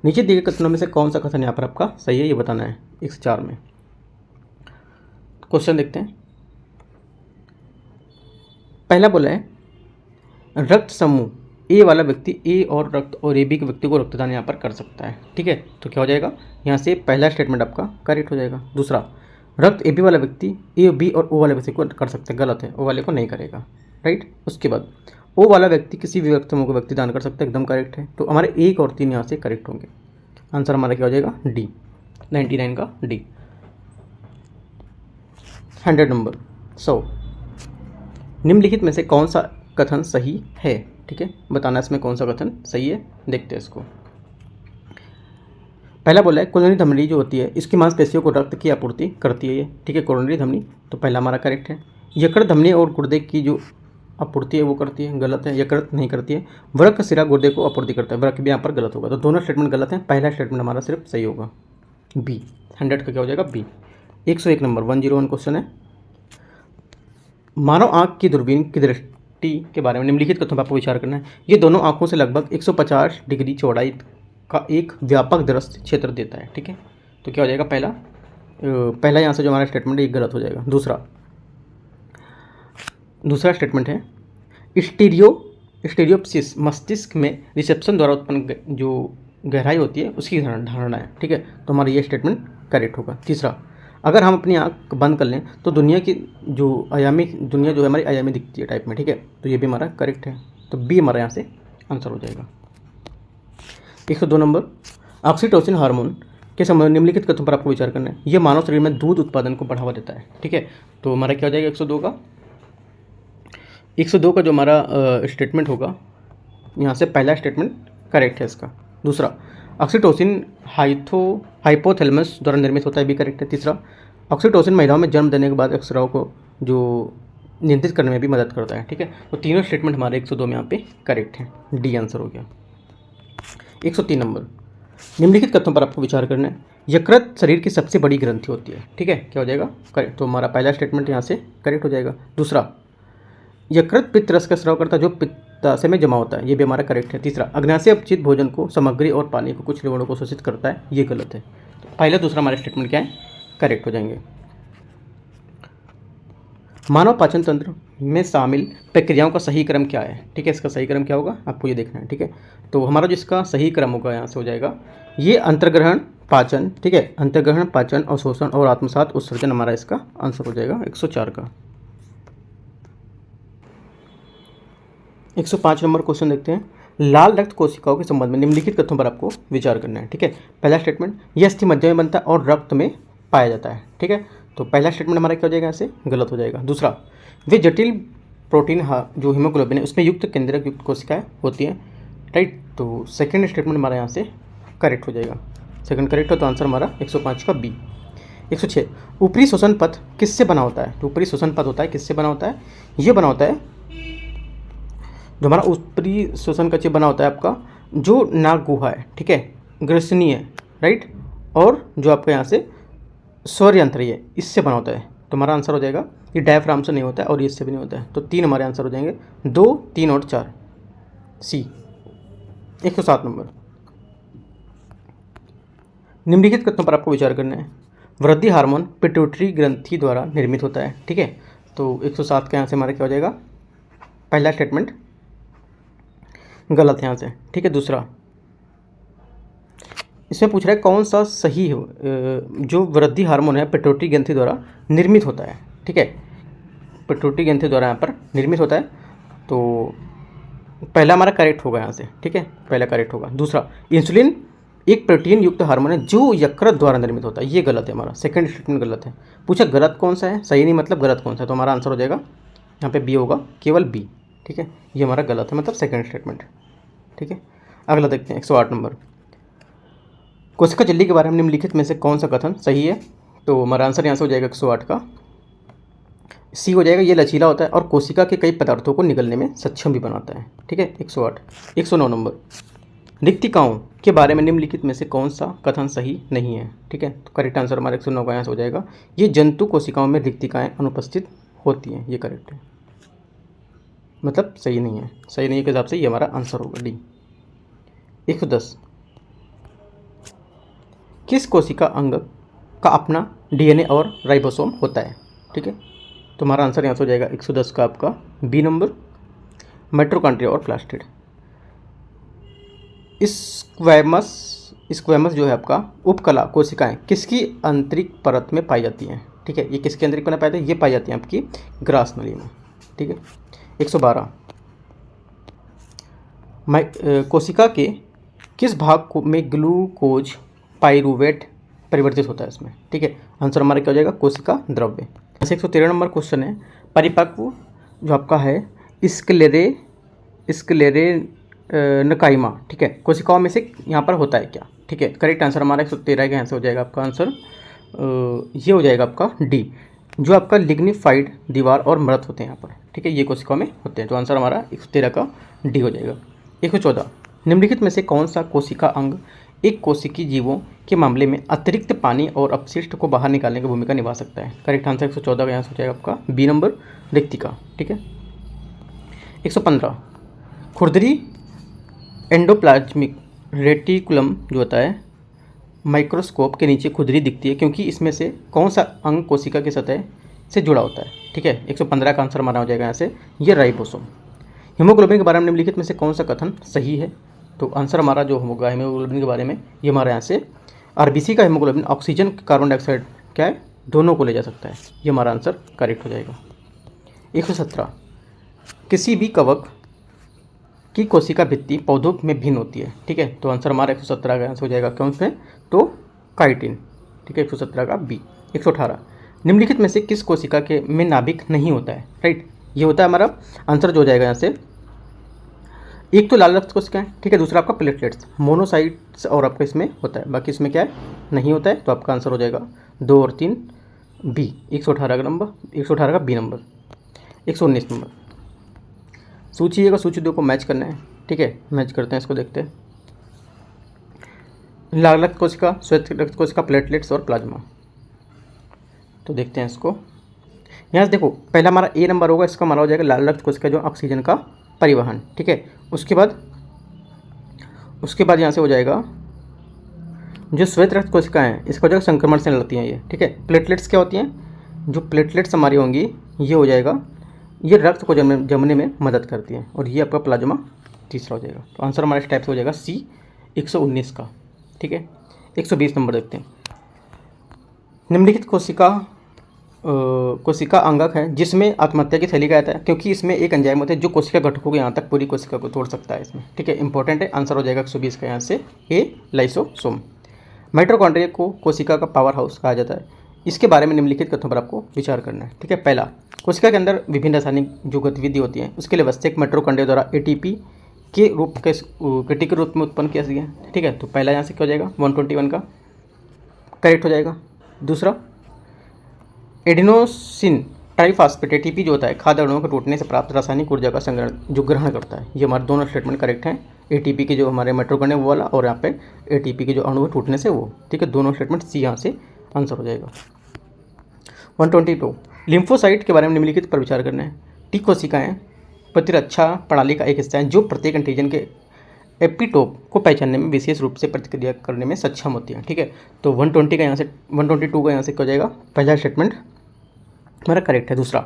नीचे दिए गए कथनों में से कौन सा कथन यहाँ पर आपका सही है ये बताना है 104 में। क्वेश्चन देखते हैं। पहला बोला है रक्त समूह ए वाला व्यक्ति ए और रक्त और AB के व्यक्ति को रक्तदान यहाँ पर कर सकता है। ठीक है, तो क्या हो जाएगा यहाँ से पहला स्टेटमेंट आपका करेक्ट हो जाएगा। दूसरा रक्त AB वाला व्यक्ति A, B और O वाले व्यक्ति को कर सकता है, गलत है, O वाले को नहीं करेगा। राइट, उसके बाद O वाला व्यक्ति किसी भी रक्त समूह को व्यक्ति दान कर सकता है, एकदम करेक्ट है। तो हमारे 1 और 3 यहाँ से करेक्ट होंगे। आंसर हमारा क्या हो जाएगा? डी, 99 का डी। 100 नंबर 100 निम्नलिखित में से कौन सा कथन सही है? ठीक है, बताना इसमें कौन सा कथन सही है, देखते हैं इसको। पहला बोला है कोरोनरी धमनी जो होती है इसकी मांसपेशियों को रक्त की आपूर्ति करती है ये। ठीक है, कोरोनरी धमनी तो पहला हमारा करेक्ट है। यकृत धमनी और गुर्दे की जो आपूर्ति है वो करती है, गलत है। यकृत नहीं करती है। वृक्क का सिरा गुर्दे को आपूर्ति करता है, वृक्क भी यहाँ पर गलत होगा। तो दोनों स्टेटमेंट गलत हैं, पहला स्टेटमेंट हमारा सिर्फ सही होगा, बी। 100 का क्या हो जाएगा, बी। 101 नंबर 101 क्वेश्चन है, मानव आँख की दूरबीन की दृष्टि के बारे में निम्नलिखित कथनों पर आपको विचार करना है। ये दोनों आँखों से लगभग 150 डिग्री चौड़ाई का एक व्यापक दृश्य क्षेत्र देता है, ठीक है। तो क्या हो जाएगा, पहला यहाँ से जो हमारा स्टेटमेंट है ये गलत हो जाएगा। दूसरा स्टेटमेंट है, स्टीरियोप्सिस मस्तिष्क में रिसेप्शन द्वारा उत्पन्न जो गहराई होती है उसकी धारणा है, ठीक है। तो हमारा ये स्टेटमेंट करेक्ट होगा। तीसरा, अगर हम अपनी आँख बंद कर लें तो दुनिया जो है हमारी आयामी दिखती है टाइप में, ठीक है। तो ये भी हमारा करेक्ट है, तो बी हमारा यहाँ से आंसर हो जाएगा। 102 नंबर, ऑक्सीटोसिन हार्मोन के संबंध में निम्नलिखित कथनों पर आपको विचार करना है। यह मानव शरीर में दूध उत्पादन को बढ़ावा देता है, ठीक है। तो हमारा क्या हो जाएगा 102 का जो हमारा स्टेटमेंट होगा, यहाँ से पहला स्टेटमेंट करेक्ट है इसका। दूसरा, ऑक्सीटोसिन हाइपोथैलेमस द्वारा निर्मित होता है, भी करेक्ट है। तीसरा, ऑक्सीटोसिन महिलाओं में जन्म देने के बाद अक्षराओं को जो नियंत्रित करने में भी मदद करता है, ठीक है। तो तीनों स्टेटमेंट हमारे 102 में यहाँ पे करेक्ट हैं, डी आंसर हो गया। 103 नंबर, निम्नलिखित कथनों पर आपको विचार करना है। यकृत शरीर की सबसे बड़ी ग्रंथि होती है, ठीक है। क्या हो जाएगा, करेक्ट। तो हमारा पहला स्टेटमेंट यहाँ से करेक्ट हो जाएगा। दूसरा, यकृत पित्त रस का स्राव करता है जो पित्ताशय में जमा होता है, ये भी हमारा करेक्ट है। तीसरा, अग्नाशय अपचित भोजन को, सामग्री और पानी को कुछ लवणों को शोषित करता है, ये गलत है। तो पहला दूसरा हमारे स्टेटमेंट क्या है, करेक्ट हो जाएंगे। मानव पाचन तंत्र में शामिल प्रक्रियाओं का सही क्रम क्या है, ठीक है। इसका सही क्रम क्या होगा आपको ये देखना है, ठीक है। तो हमारा जिसका सही क्रम होगा यहाँ से हो जाएगा ये अंतर्ग्रहण पाचन, ठीक है। अंतर्ग्रहण पाचन अवशोषण और आत्मसात उत्सर्जन हमारा इसका आंसर हो जाएगा 104 का। 105 नंबर क्वेश्चन देखते हैं। लाल रक्त कोशिकाओं के संबंध में निम्नलिखित कथनों पर आपको विचार करना है, ठीक है। पहला स्टेटमेंट, यह अस्थि मज्जा में बनता है और रक्त में पाया जाता है, ठीक है। तो पहला स्टेटमेंट हमारा क्या हो जाएगा, ऐसे गलत हो जाएगा। दूसरा, वे जटिल प्रोटीन जो हीमोग्लोबिन है उसमें युक्त केंद्रक युक्त कोशिकाएं होती हैं, राइट। तो सेकंड स्टेटमेंट हमारा यहाँ से करेक्ट हो जाएगा। सेकंड करेक्ट हो तो आंसर हमारा 105 का बी। 106, ऊपरी श्वसन पथ किससे बना होता है। तो ऊपरी श्वसन पथ होता है किससे बना होता है, ये बना होता है जो हमारा ऊपरी श्वसन कक्ष बना होता है आपका जो नाक गुहा है, ठीक है, ग्रसनी है, राइट। और जो आपका यहाँ से स्वर यंत्र है इससे बना होता है। तो हमारा आंसर हो जाएगा ये डायफ्राम से नहीं होता है और ये इससे भी नहीं होता है। तो 3 हमारे आंसर हो जाएंगे, 2, 3 और 4, सी। 107 नंबर, निम्नलिखित कथनों पर आपको विचार करना है। वृद्धि हार्मोन पिट्यूटरी ग्रंथि द्वारा निर्मित होता है, ठीक है। तो 107 का यहाँ से हमारा क्या हो जाएगा, पहला स्टेटमेंट गलत है यहाँ से, ठीक है। दूसरा, इसमें पूछ रहा है कौन सा सही हो जो वृद्धि हार्मोन है पिट्यूटरी ग्रंथि द्वारा निर्मित होता है, ठीक है। पिट्यूटरी ग्रंथि द्वारा यहाँ पर निर्मित होता है, तो पहला हमारा करेक्ट होगा यहाँ से, ठीक है, पहला करेक्ट होगा। दूसरा, इंसुलिन एक प्रोटीन युक्त हार्मोन है जो यकृत द्वारा निर्मित होता है, ये गलत है हमारा, सेकंड स्टेटमेंट गलत है। पूछा गलत कौन सा है, सही नहीं मतलब गलत कौन सा है, तो हमारा आंसर हो जाएगा यहाँ पे बी होगा, केवल बी, ठीक है। ये हमारा गलत है मतलब सेकंड स्टेटमेंट, ठीक है। अगला देखते हैं 108 नंबर, कोशिका झिल्ली के बारे में निम्नलिखित में से कौन सा कथन सही है। तो हमारा आंसर यहाँ से हो जाएगा 108 का सी हो जाएगा। ये लचीला होता है और कोशिका के कई पदार्थों को निगलने में सक्षम भी बनाता है, ठीक है। 108। 109 नंबर, रिक्तिकाओं के बारे में निम्नलिखित में से कौन सा कथन सही नहीं है, ठीक है। तो करेक्ट आंसर हमारा 109 का यहाँ से हो जाएगा ये जंतु कोशिकाओं में रिक्तिकाएँ अनुपस्थित होती हैं, ये करेक्ट है, मतलब सही नहीं है, सही नहीं है के हिसाब से ये हमारा आंसर होगा डी। 110, किस कोशिका अंग का अपना डीएनए और राइबोसोम होता है, ठीक है। तो हमारा आंसर यहाँ से हो जाएगा 110 का आपका बी नंबर, माइटोकॉन्ड्रिया और प्लास्टिड। स्क्वैमस जो है आपका उपकला कोशिकाएं किसकी आंतरिक परत में पाई जाती हैं, ठीक है। ये किसके आंतरिक परत में पाई जाती है, ये पाई जाती हैं आपकी ग्रास नली में, ठीक है। 112, कोशिका के किस भाग में ग्लूकोज पाइरूवेट परिवर्तित होता है इसमें, ठीक है। आंसर हमारा क्या हो जाएगा, कोशिका द्रव्य। जैसे 113 नंबर क्वेश्चन है, परिपक्व जो आपका है स्क्लेरेनकाइमा, ठीक है, कोशिकाओं में से यहाँ पर होता है क्या, ठीक है। करेक्ट आंसर हमारा 113 का यहाँ से हो जाएगा आपका आंसर ये हो जाएगा आपका डी, जो आपका लिग्निफाइड दीवार और मृत होते हैं यहाँ पर, ठीक है, ये कोशिकाओं में होते हैं। तो आंसर हमारा 113 का डी हो जाएगा। 114, निम्नलिखित में से कौन सा कोशिका अंग एक कोशिकीय जीवों के मामले में अतिरिक्त पानी और अपशिष्ट को बाहर निकालने की भूमिका निभा सकता है? करेक्ट आंसर 114 का यहाँ हो जाएगा आपका बी नंबर, रिक्तिका। ठीक है। 115, खुरदरी एंडोप्लाज्मिक रेटिकुलम जो होता है माइक्रोस्कोप के नीचे खुरदरी दिखती है क्योंकि इसमें से कौन सा अंग कोशिका की सतह से जुड़ा होता है? ठीक है। 115 का आंसर माना हो जाएगा यहाँ से ये राइबोसोम। हीमोग्लोबिन के बारे में निम्नलिखित में से कौन सा कथन सही है? तो आंसर हमारा जो होगा हीमोग्लोबिन के बारे में ये हमारे यहाँ से आरबीसी का हीमोग्लोबिन ऑक्सीजन कार्बन डाइऑक्साइड क्या है दोनों को ले जा सकता है, ये हमारा आंसर करेक्ट हो जाएगा। 117, किसी भी कवक की कोशिका भित्ति पौधों में भिन्न होती है। ठीक है। तो आंसर हमारा 117 का आंसर हो जाएगा कौन से? तो काइटिन। ठीक है। 117 का बी। 118, निम्नलिखित में से किस कोशिका के में नाभिक नहीं होता है? राइट, ये होता है हमारा आंसर जो हो जाएगा यहाँ से, एक तो लाल रक्त कोशिकाएं, ठीक है, दूसरा आपका प्लेटलेट्स, मोनोसाइट्स और आपका इसमें होता है, बाकी इसमें क्या है नहीं होता है। तो आपका आंसर हो जाएगा 2 और 3 बी। 118 का नंबर, 118 का बी नंबर। 119 नंबर, सूची 1 और सूची 2 को मैच करना है। ठीक है, मैच करते हैं, इसको देखते हैं। लाल रक्त कोशिका, श्वेत रक्त कोशिका, प्लेटलेट्स और प्लाज्मा। तो देखते हैं इसको। यहाँ से देखो पहला हमारा ए नंबर होगा, इसका हमारा हो जाएगा लाल रक्त कोशिका जो ऑक्सीजन का परिवहन। ठीक है। उसके बाद यहाँ से हो जाएगा जो श्वेत रक्त कोशिकाएं हैं इसका हो जाएगा संक्रमण से लड़ती हैं ये। ठीक है। प्लेटलेट्स क्या होती हैं? जो प्लेटलेट्स हमारी होंगी ये हो जाएगा ये रक्त को जमने में मदद करती हैं, और ये आपका प्लाज्मा तीसरा हो जाएगा। तो आंसर हमारा इस टाइप से हो जाएगा सी 119 का। ठीक है। 120 नंबर देखते हैं। निम्नलिखित कोशिका अंगक है जिसमें आत्महत्या की थैली का आता है क्योंकि इसमें एक एंजाइम होता है जो कोशिका घटकों को यहाँ तक पूरी कोशिका को तोड़ सकता है इसमें। ठीक है, इंपॉर्टेंट है। आंसर हो जाएगा 120 का यहाँ से ए लाइसोसोम। माइटोकॉन्ड्रिया को कोशिका का पावर हाउस कहा जाता है, इसके बारे में निम्नलिखित कथनों पर आपको विचार करना है। ठीक है। पहला, कोशिका के अंदर विभिन्न रासायनिक जो गतिविधि होती है उसके लिए आवश्यक माइटोकॉन्ड्रिया द्वारा एटीपी के रूप में उत्पन्न किया गया है। ठीक है। तो पहला यहाँ से क्या हो जाएगा 121 का करेक्ट हो जाएगा। दूसरा, एडिनोसिन ट्राइफॉस्फेट एटीपी जो होता है खाद्य अणुओं के टूटने से प्राप्त रासायनिक ऊर्जा का संग्रहण जो ग्रहण करता है, ये हमारे दोनों स्टेटमेंट करेक्ट हैं। एटीपी के जो हमारे माइटोकॉन्ड्रिया वो वाला और यहाँ पे एटीपी के जो अणु टूटने से वो। ठीक है, दोनों स्टेटमेंट सी यहाँ से आंसर हो जाएगा। 122, लिम्फोसाइट के बारे में निम्नलिखित पर विचार करना है। टी कोशिकाएं प्रतिरक्षा प्रणाली का एक हिस्सा है जो प्रत्येक एंटीजन के एपिटोप को पहचानने में विशेष रूप से प्रतिक्रिया करने में सक्षम होती है। ठीक है। तो 120 का यहाँ से 122 का यहाँ से क्या हो जाएगा पहला स्टेटमेंट हमारा करेक्ट है। दूसरा,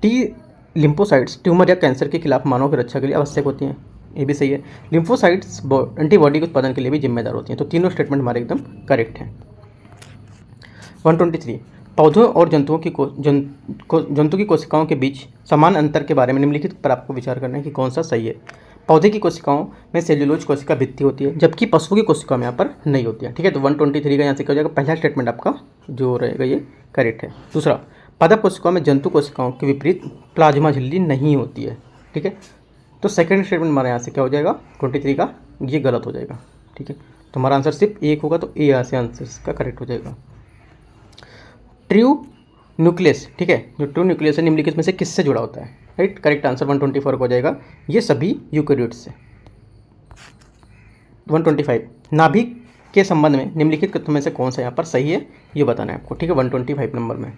टी लिम्फोसाइट्स ट्यूमर या कैंसर के खिलाफ मानव की रक्षा के लिए आवश्यक होती हैं, ये भी सही है। लिम्फोसाइट्स एंटीबॉडी के उत्पादन के लिए भी जिम्मेदार होती हैं। तो तीनों स्टेटमेंट हमारे एकदम करेक्ट हैं। 123, पौधों और जंतु की कोशिकाओं के बीच समान अंतर के बारे में निम्नलिखित पर आपको विचार करना है कि कौन सा सही है। पौधे की कोशिकाओं में सेल्यूलोज कोशिका भित्ति होती है जबकि पशुओं की कोशिकाओं में यहाँ पर नहीं होती है। ठीक है। तो 123 का यहाँ से क्या हो जाएगा पहला स्टेटमेंट आपका जो रहेगा ये करेक्ट है। दूसरा, पादप कोशिकाओं में जंतु कोशिकाओं के विपरीत प्लाज्मा झिल्ली नहीं होती है। ठीक है। तो सेकंड स्टेटमेंट हमारे यहाँ से क्या हो जाएगा 23 का ये गलत हो जाएगा। ठीक है। तो हमारा आंसर सिर्फ एक होगा, तो ए यहाँ से आंसर इसका करेक्ट हो जाएगा। ट्रू न्यूक्लियस, ठीक है, जो ट्रू न्यूक्लियस है निम्नलिखित में से किससे जुड़ा होता है? राइट, करेक्ट आंसर 124 हो जाएगा, ये सभी यूकेरियोट्स से। 125, नाभिक के संबंध में निम्नलिखित कथनों में से कौन सा यहाँ पर सही है ये बताना है आपको। ठीक है। 125 नंबर में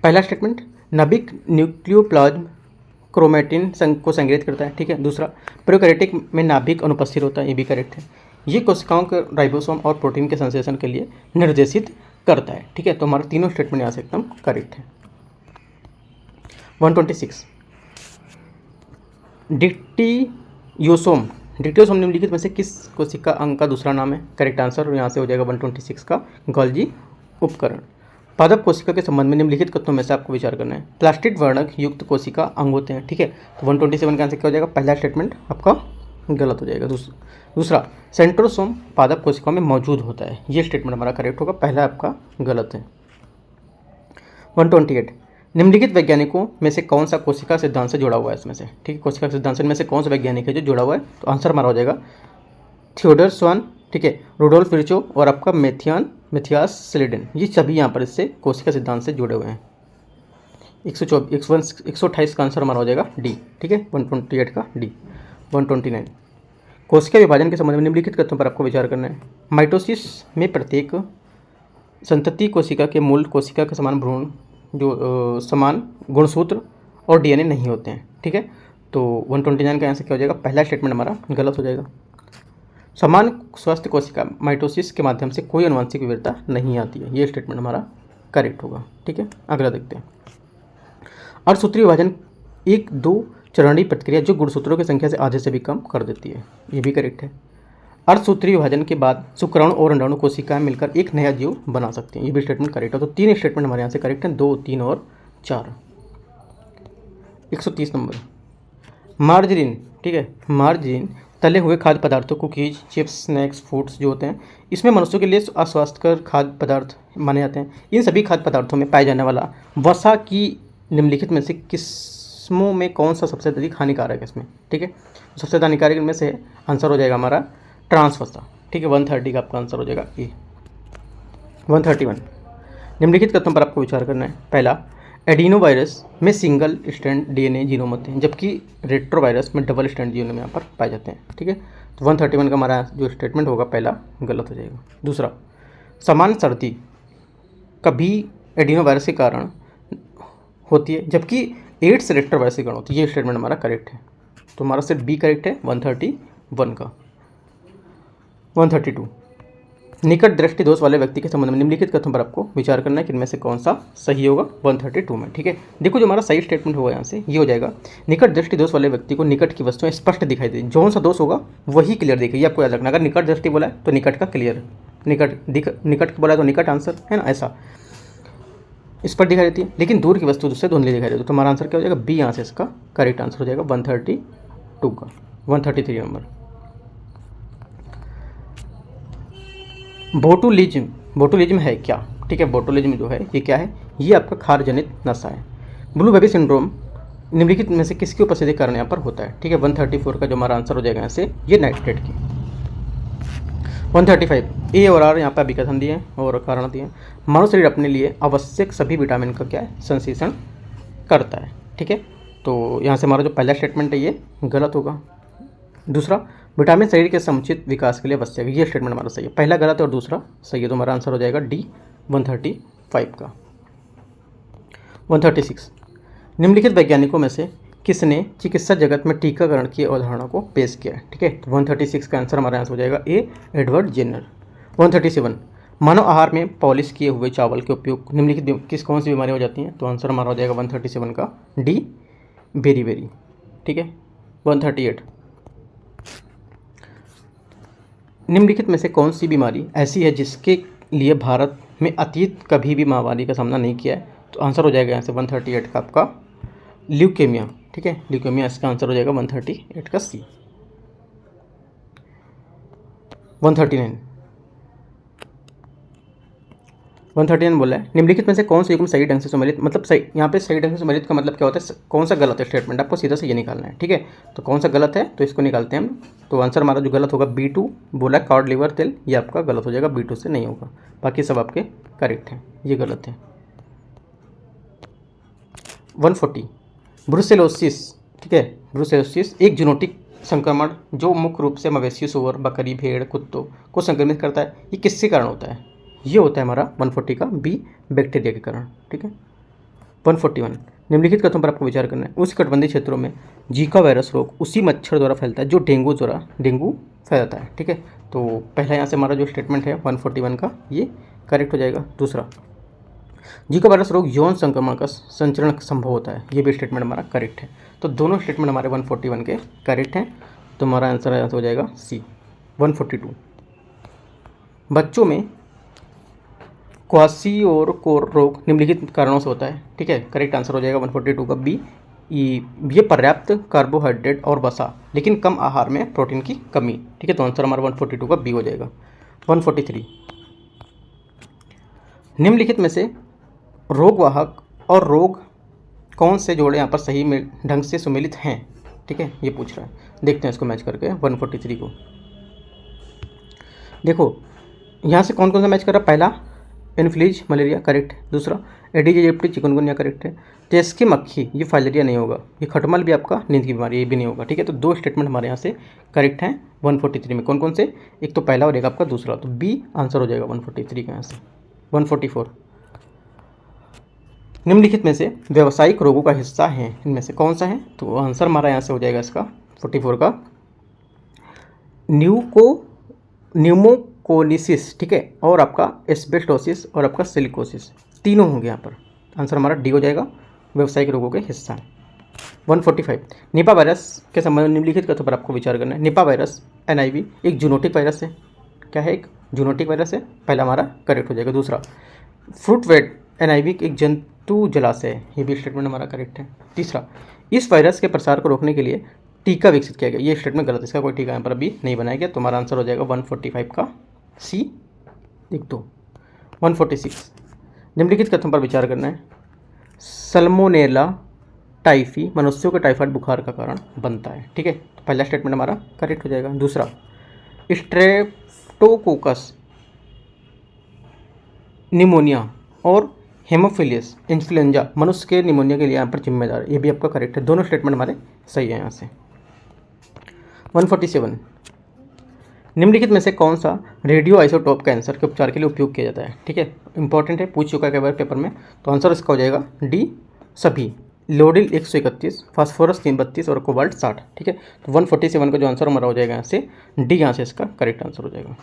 पहला स्टेटमेंट, नाभिक न्यूक्लियोप्लाज्म क्रोमेटिन को संग्रहित करता है। ठीक है। दूसरा, प्रोकैरियोटिक में नाभिक अनुपस्थित होता है, ये भी करेक्ट है। ये कोशिकाओं के राइबोसोम और प्रोटीन के संश्लेषण के लिए निर्देशित करता है। ठीक है। तो हमारे तीनों स्टेटमेंट यहाँ से एकदम करेक्ट है। 126, डिक्टियोसोम निम्नलिखित में से किस कोशिका अंग का दूसरा नाम है? करेक्ट आंसर यहाँ से हो जाएगा 126 का गोल्जी उपकरण। पादप कोशिका के संबंध में निम्नलिखित कथनों में से आपको विचार करना है। प्लास्टिड वर्णक युक्त कोशिका अंग होते हैं। ठीक है। तो 127 का आंसर क्या हो जाएगा पहला स्टेटमेंट आपका गलत हो जाएगा। दूसरा, सेंट्रोसोम पादप कोशिकाओं में मौजूद होता है, ये स्टेटमेंट हमारा करेक्ट होगा, पहला आपका गलत है। 128, निम्नलिखित वैज्ञानिकों में से कौन सा कोशिका सिद्धांत से जुड़ा हुआ है इसमें से? ठीक है। कोशिका सिद्धांत में से कौन सा वैज्ञानिक है जो जुड़ा हुआ है? तो आंसर हमारा हो जाएगा थियोडर स्वान। ठीक है, रुडोल्फ विर्चो और आपका मैथियास सिलेडन, ये सभी यहाँ पर इससे कोशिका सिद्धांत से जुड़े हुए हैं। 128 का आंसर हमारा हो जाएगा डी। ठीक है, 128 का डी। 129 कोशिका विभाजन के संबंध में निम्नलिखित तथ्यों पर आपको विचार करना है। माइटोसिस में प्रत्येक संतति कोशिका के मूल कोशिका के समान भ्रूण जो समान गुणसूत्र और डीएनए नहीं होते हैं। ठीक है, तो 129 का आंसर क्या हो जाएगा, पहला स्टेटमेंट हमारा गलत हो जाएगा। समान स्वस्थ कोशिका माइटोसिस के माध्यम से कोई आनुवंशिक विविधता नहीं आती है, ये स्टेटमेंट हमारा करेक्ट होगा। ठीक है, अगला देखते हैं। अर्धसूत्रीय विभाजन एक दो चरणीय प्रक्रिया जो गुणसूत्रों की संख्या से आधे से भी कम कर देती है, ये भी करेक्ट है। अर्धसूत्रीय विभाजन के बाद शुक्राणु और अंडाणु कोशिकाएं मिलकर एक नया जीव बना सकती हैं, ये भी स्टेटमेंट करेक्ट है। तो 3 स्टेटमेंट हमारे यहाँ से करेक्ट हैं, 2, 3 और 4। 130 नंबर मार्जरीन। ठीक है, मार्जरीन तले हुए खाद्य पदार्थों, कुकीज, चिप्स, स्नैक्स, फूड्स जो होते हैं, इसमें मनुष्यों के लिए अस्वास्थ्यकर खाद्य पदार्थ माने जाते हैं। इन सभी खाद्य पदार्थों में पाए जाने वाला वसा की निम्नलिखित में से किस्मों में कौन सा सबसे अधिक हानिकारक है इसमें। ठीक है, सबसे ज़्यादा हानिकारक में से आंसर हो जाएगा हमारा ट्रांस वसा। ठीक है, 130 का आपका आंसर हो जाएगा ए। 131 निम्नलिखित कथनों पर आपको विचार करना है। पहला, एडिनो वायरस में सिंगल स्ट्रैंड डीएनए जीनोम होते हैं, जबकि रेट्रो वायरस में डबल स्ट्रैंड जीनोम यहाँ पर पाए जाते हैं। ठीक है, तो 131 का हमारा जो स्टेटमेंट होगा पहला गलत हो जाएगा। दूसरा, समान सर्दी कभी एडिनो वायरस के कारण होती है, जबकि एड्स रेट्रो वायरस के कारण होती है, ये स्टेटमेंट हमारा करेक्ट है। तो हमारा सिर्फ बी करेक्ट है 131 का। 132 निकट दृष्टि दोष वाले व्यक्ति के संबंध में निम्नलिखित कथनों पर आपको विचार करना है कि इनमें से कौन सा सही होगा 132 में। ठीक है, देखो जो हमारा सही स्टेटमेंट होगा यहाँ से ये हो जाएगा, निकट दृष्टि दोष वाले व्यक्ति को निकट की वस्तुएं स्पष्ट दिखाई देती, जौन सा दोष होगा वही क्लियर दिखेगी। ये आपको याद रखना, अगर निकट दृष्टि बोला है तो निकट का क्लियर, निकट बोला है तो निकट आंसर है ना, ऐसा स्पष्ट दिखाई देती है, लेकिन दूर की वस्तु उससे धुंधली दिखाई देती है। तो हमारा आंसर क्या हो जाएगा, बी यहाँ से इसका करेक्ट आंसर हो जाएगा 132 का। 133 नंबर बोटुलिज्म है क्या। ठीक है, बोटुलिज्म जो है ये क्या है, ये आपका खार जनित नशा है। ब्लू बेबी सिंड्रोम निम्नलिखित में से किसकी उपस्थिति के कारण यहाँ पर होता है। ठीक है, 134 का जो हमारा आंसर हो जाएगा यहाँ से ये नाइट्रेट की। 135 ए और आर यहाँ पर अभिकथन दिए हैं और कारण दिए हैं। मानव शरीर अपने लिए आवश्यक सभी विटामिन का क्या है, संश्लेषण करता है। ठीक है, तो यहाँ से हमारा जो पहला स्टेटमेंट है ये गलत होगा। दूसरा, विटामिन शरीर के समुचित विकास के लिए आवश्यक है, ये स्टेटमेंट हमारा सही है। पहला गलत है और दूसरा सही है, तो हमारा आंसर हो जाएगा डी 135 का। 136 निम्नलिखित वैज्ञानिकों में से किसने चिकित्सा जगत में टीकाकरण की अवधारणा को पेश किया है। ठीक है, 136 का आंसर हमारा आंसर हो जाएगा ए एडवर्ड जेनर। 137 मानव आहार में पॉलिश किए हुए चावल के उपयोग निम्नलिखित कौन सी बीमारी हो जाती हैं। तो आंसर हमारा हो जाएगा 137 का डी बेरी। ठीक है, 138 निम्नलिखित में से कौन सी बीमारी ऐसी है जिसके लिए भारत में अतीत कभी भी महामारी का सामना नहीं किया है। तो आंसर हो जाएगा यहाँ से 138 का आपका ल्यूकेमिया। ठीक है, ल्यूकेमिया इसका आंसर हो जाएगा 138 का सी। 139 बोला है, निम्नलिखित में से कौन सा युग्म सही ढंग से सम्मिलित, मतलब सही यहाँ पे सही ढंग से सम्मिलित का मतलब क्या होता है, कौन सा गलत है स्टेटमेंट, आपको सीधा से ये निकालना है। ठीक है, तो कौन सा गलत है तो इसको निकालते हैं हम। तो आंसर हमारा जो गलत होगा B2 बोला है, कॉड लिवर तेल, ये आपका गलत हो जाएगा, B2 से नहीं होगा, बाकी सब आपके करेक्ट हैं, ये गलत है। 140 ब्रुसेलोसिस। ठीक है, ब्रुसेलोसिस एक जूनोटिक संक्रमण जो मुख्य रूप से मवेशी, सूअर, बकरी, भेड़, कुत्तों को संक्रमित करता है, ये किसके कारण होता है। ये होता है हमारा 140 का बी बैक्टीरिया के कारण। ठीक है, 141 निम्नलिखित कथनों पर आपको विचार करना है। उष्णकटिबंधीय क्षेत्रों में जीका वायरस रोग उसी मच्छर द्वारा फैलता है जो डेंगू फैलाता है। ठीक है, तो पहला यहाँ से हमारा जो स्टेटमेंट है 141 का ये करेक्ट हो जाएगा। दूसरा, जीका वायरस रोग यौन संक्रमण का संचरण संभव होता है, ये भी स्टेटमेंट हमारा करेक्ट है। तो दोनों स्टेटमेंट हमारे 141 के करेक्ट हैं, तो हमारा आंसर हो जाएगा सी। 142 बच्चों में क्वासी और कोर रोग निम्नलिखित कारणों से होता है। ठीक है, करेक्ट आंसर हो जाएगा 142 का बी। ये पर्याप्त कार्बोहाइड्रेट और वसा लेकिन कम आहार में प्रोटीन की कमी। ठीक है, तो आंसर हमारा 142 का बी हो जाएगा। 143 निम्नलिखित में से रोगवाहक और रोग कौन से जोड़े यहाँ पर सही में ढंग से सुमेलित हैं। ठीक है, ये पूछ रहा है, देखते हैं इसको मैच करके 143 को। देखो यहाँ से कौन कौन सा मैच कर रहा है, पहला इन्फ्लूएंजा मलेरिया करेक्ट है, दूसरा एडीज एजिप्टी चिकनगुनिया करेक्ट है, टेस्की मक्खी ये फाइलेरिया नहीं होगा, ये खटमल भी आपका नींद की बीमारी ये भी नहीं होगा, ठीक है। तो दो स्टेटमेंट हमारे यहाँ से करेक्ट हैं 143 में। कौन कौन से, एक तो पहला और एक आपका दूसरा, तो बी आंसर हो जाएगा 143 का यहाँ से। 144 निम्नलिखित में से व्यावसायिक रोगों का हिस्सा है, इनमें से कौन सा है, तो आंसर हमारा यहाँ से हो जाएगा इसका 44 का न्यूमोकोनिसिस, ठीक है, और आपका एस्बेस्टोसिस और आपका सिलिकोसिस, तीनों होंगे यहाँ पर। आंसर हमारा डी हो जाएगा, व्यावसायिक रोगों के हिस्सा। 145 निपा वायरस के संबंध में निम्नलिखित कथनों पर आपको विचार करना है। निपा वायरस NIV एक जूनोटिक वायरस है, क्या है, एक जूनोटिक वायरस है, पहला हमारा करेक्ट हो जाएगा। दूसरा फ्रूट वेट NIV एक जंतु जलाशय है, ये भी स्टेटमेंट हमारा करेक्ट है। तीसरा इस वायरस के प्रसार को रोकने के लिए टीका विकसित किया गया, ये स्टेटमेंट गलत है, इसका कोई टीका यहाँ पर अभी नहीं बनाया गया, तो हमारा आंसर हो जाएगा 145 का सी, लिख दो। 146 निम्नलिखित कथन पर विचार करना है। सल्मोनेला टाइफी मनुष्यों के टाइफाइड बुखार का कारण बनता है, ठीक है, तो पहला स्टेटमेंट हमारा करेक्ट हो जाएगा। दूसरा स्ट्रेप्टोकोकस निमोनिया और हेमोफिलियस इन्फ्लुएंजा मनुष्य के निमोनिया के लिए यहाँ पर जिम्मेदार है, ये भी आपका करेक्ट है, दोनों स्टेटमेंट हमारे सही है यहाँ से। 147 निम्नलिखित में से कौन सा रेडियो आइसोटोप कैंसर के उपचार के लिए उपयोग किया जाता है, ठीक है, इंपॉर्टेंट है, पूछ चुका है कई बार पेपर में, तो आंसर इसका हो जाएगा डी सभी, लोडिल 131, फास्फोरस 332 और कोबाल्ट 60, ठीक है। तो 147 का जो आंसर हमारा हो जाएगा यहाँ से डी, यहाँ से इसका करेक्ट आंसर हो जाएगा।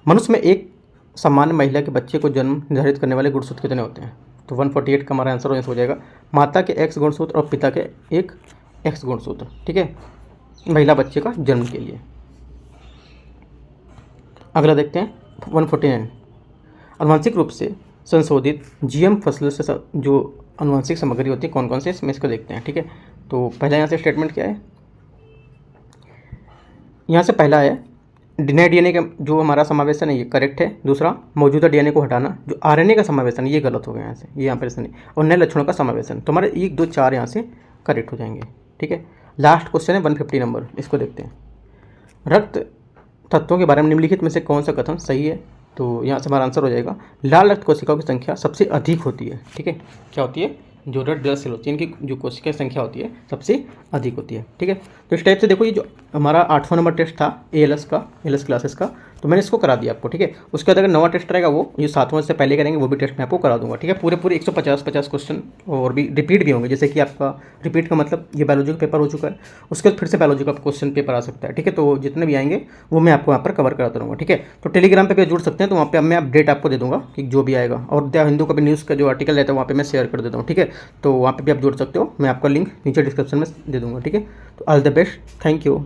मनुष्य में एक सामान्य महिला के बच्चे को जन्म निर्धारित करने वाले गुणसूत्र कितने होते हैं, तो 148 का हमारा आंसर हो जाएगा, माता के X गुणसूत्र और पिता के एक X गुणसूत्र, ठीक है, महिला बच्चे का जन्म के लिए। अगला देखते हैं 149 आनुवंशिक रूप से संशोधित GM फसलों से जो आनुवंशिक सामग्री होती है कौन कौन से, इसमें इसको देखते हैं, ठीक है। तो पहला यहाँ से स्टेटमेंट क्या है, यहाँ से पहला है DNA का जो हमारा समावेशन है ये करेक्ट है। दूसरा मौजूदा DNA को हटाना, जो RNA का समावेशन है ये गलत हो गया यहाँ से, ये यहाँ पर नहीं, और नए लक्षणों का समावेशन, तो हमारे 1 2 4 यहाँ से करेक्ट हो जाएंगे, ठीक है। लास्ट क्वेश्चन है 150 नंबर, इसको देखते हैं। रक्त तत्वों के बारे में निम्नलिखित में से कौन सा कथन सही है, तो यहाँ से हमारा आंसर हो जाएगा लाल रक्त कोशिकाओं की संख्या सबसे अधिक होती है, ठीक है, क्या होती है, जो रेड ब्लड सेल होती है इनकी जो कोशिका की संख्या होती है सबसे अधिक होती है, ठीक है। तो इस टाइप से देखो, ये जो हमारा 8वां नंबर टेस्ट था ALS क्लासेस का, तो मैंने इसको करा दिया आपको, ठीक है। उसके बाद अगर 9वां टेस्ट रहेगा वो ये 7वां से पहले करेंगे, वो भी टेस्ट मैं आपको करा दूंगा, ठीक है। पूरे 150 क्वेश्चन और भी रिपीट भी होंगे, जैसे कि आपका रिपीट का मतलब ये बायोलॉजी का पेपर हो चुका है, उसके बाद फिर से बायोलॉजी का क्वेश्चन पेपर आ सकता है, ठीक है। तो जितने भी आएंगे वो मैं आपको यहाँ पर कवर कराता रहूँगा, ठीक है। तो टेलीग्राम पर भी जुड़ सकते हैं, तो वहाँ पर मैं अपडेट आपको दे दूँगा कि जो भी आएगा, और द हिंदू का भी न्यूज़ का जो आर्टिकल रहता है वहाँ पर मैं शेयर कर देता हूँ, ठीक है। तो वहाँ पर भी आप जुड़ सकते हो, मैं आपका लिंक नीचे डिस्क्रिप्शन में दे दूँगा, ठीक है। तो all the best, thank you.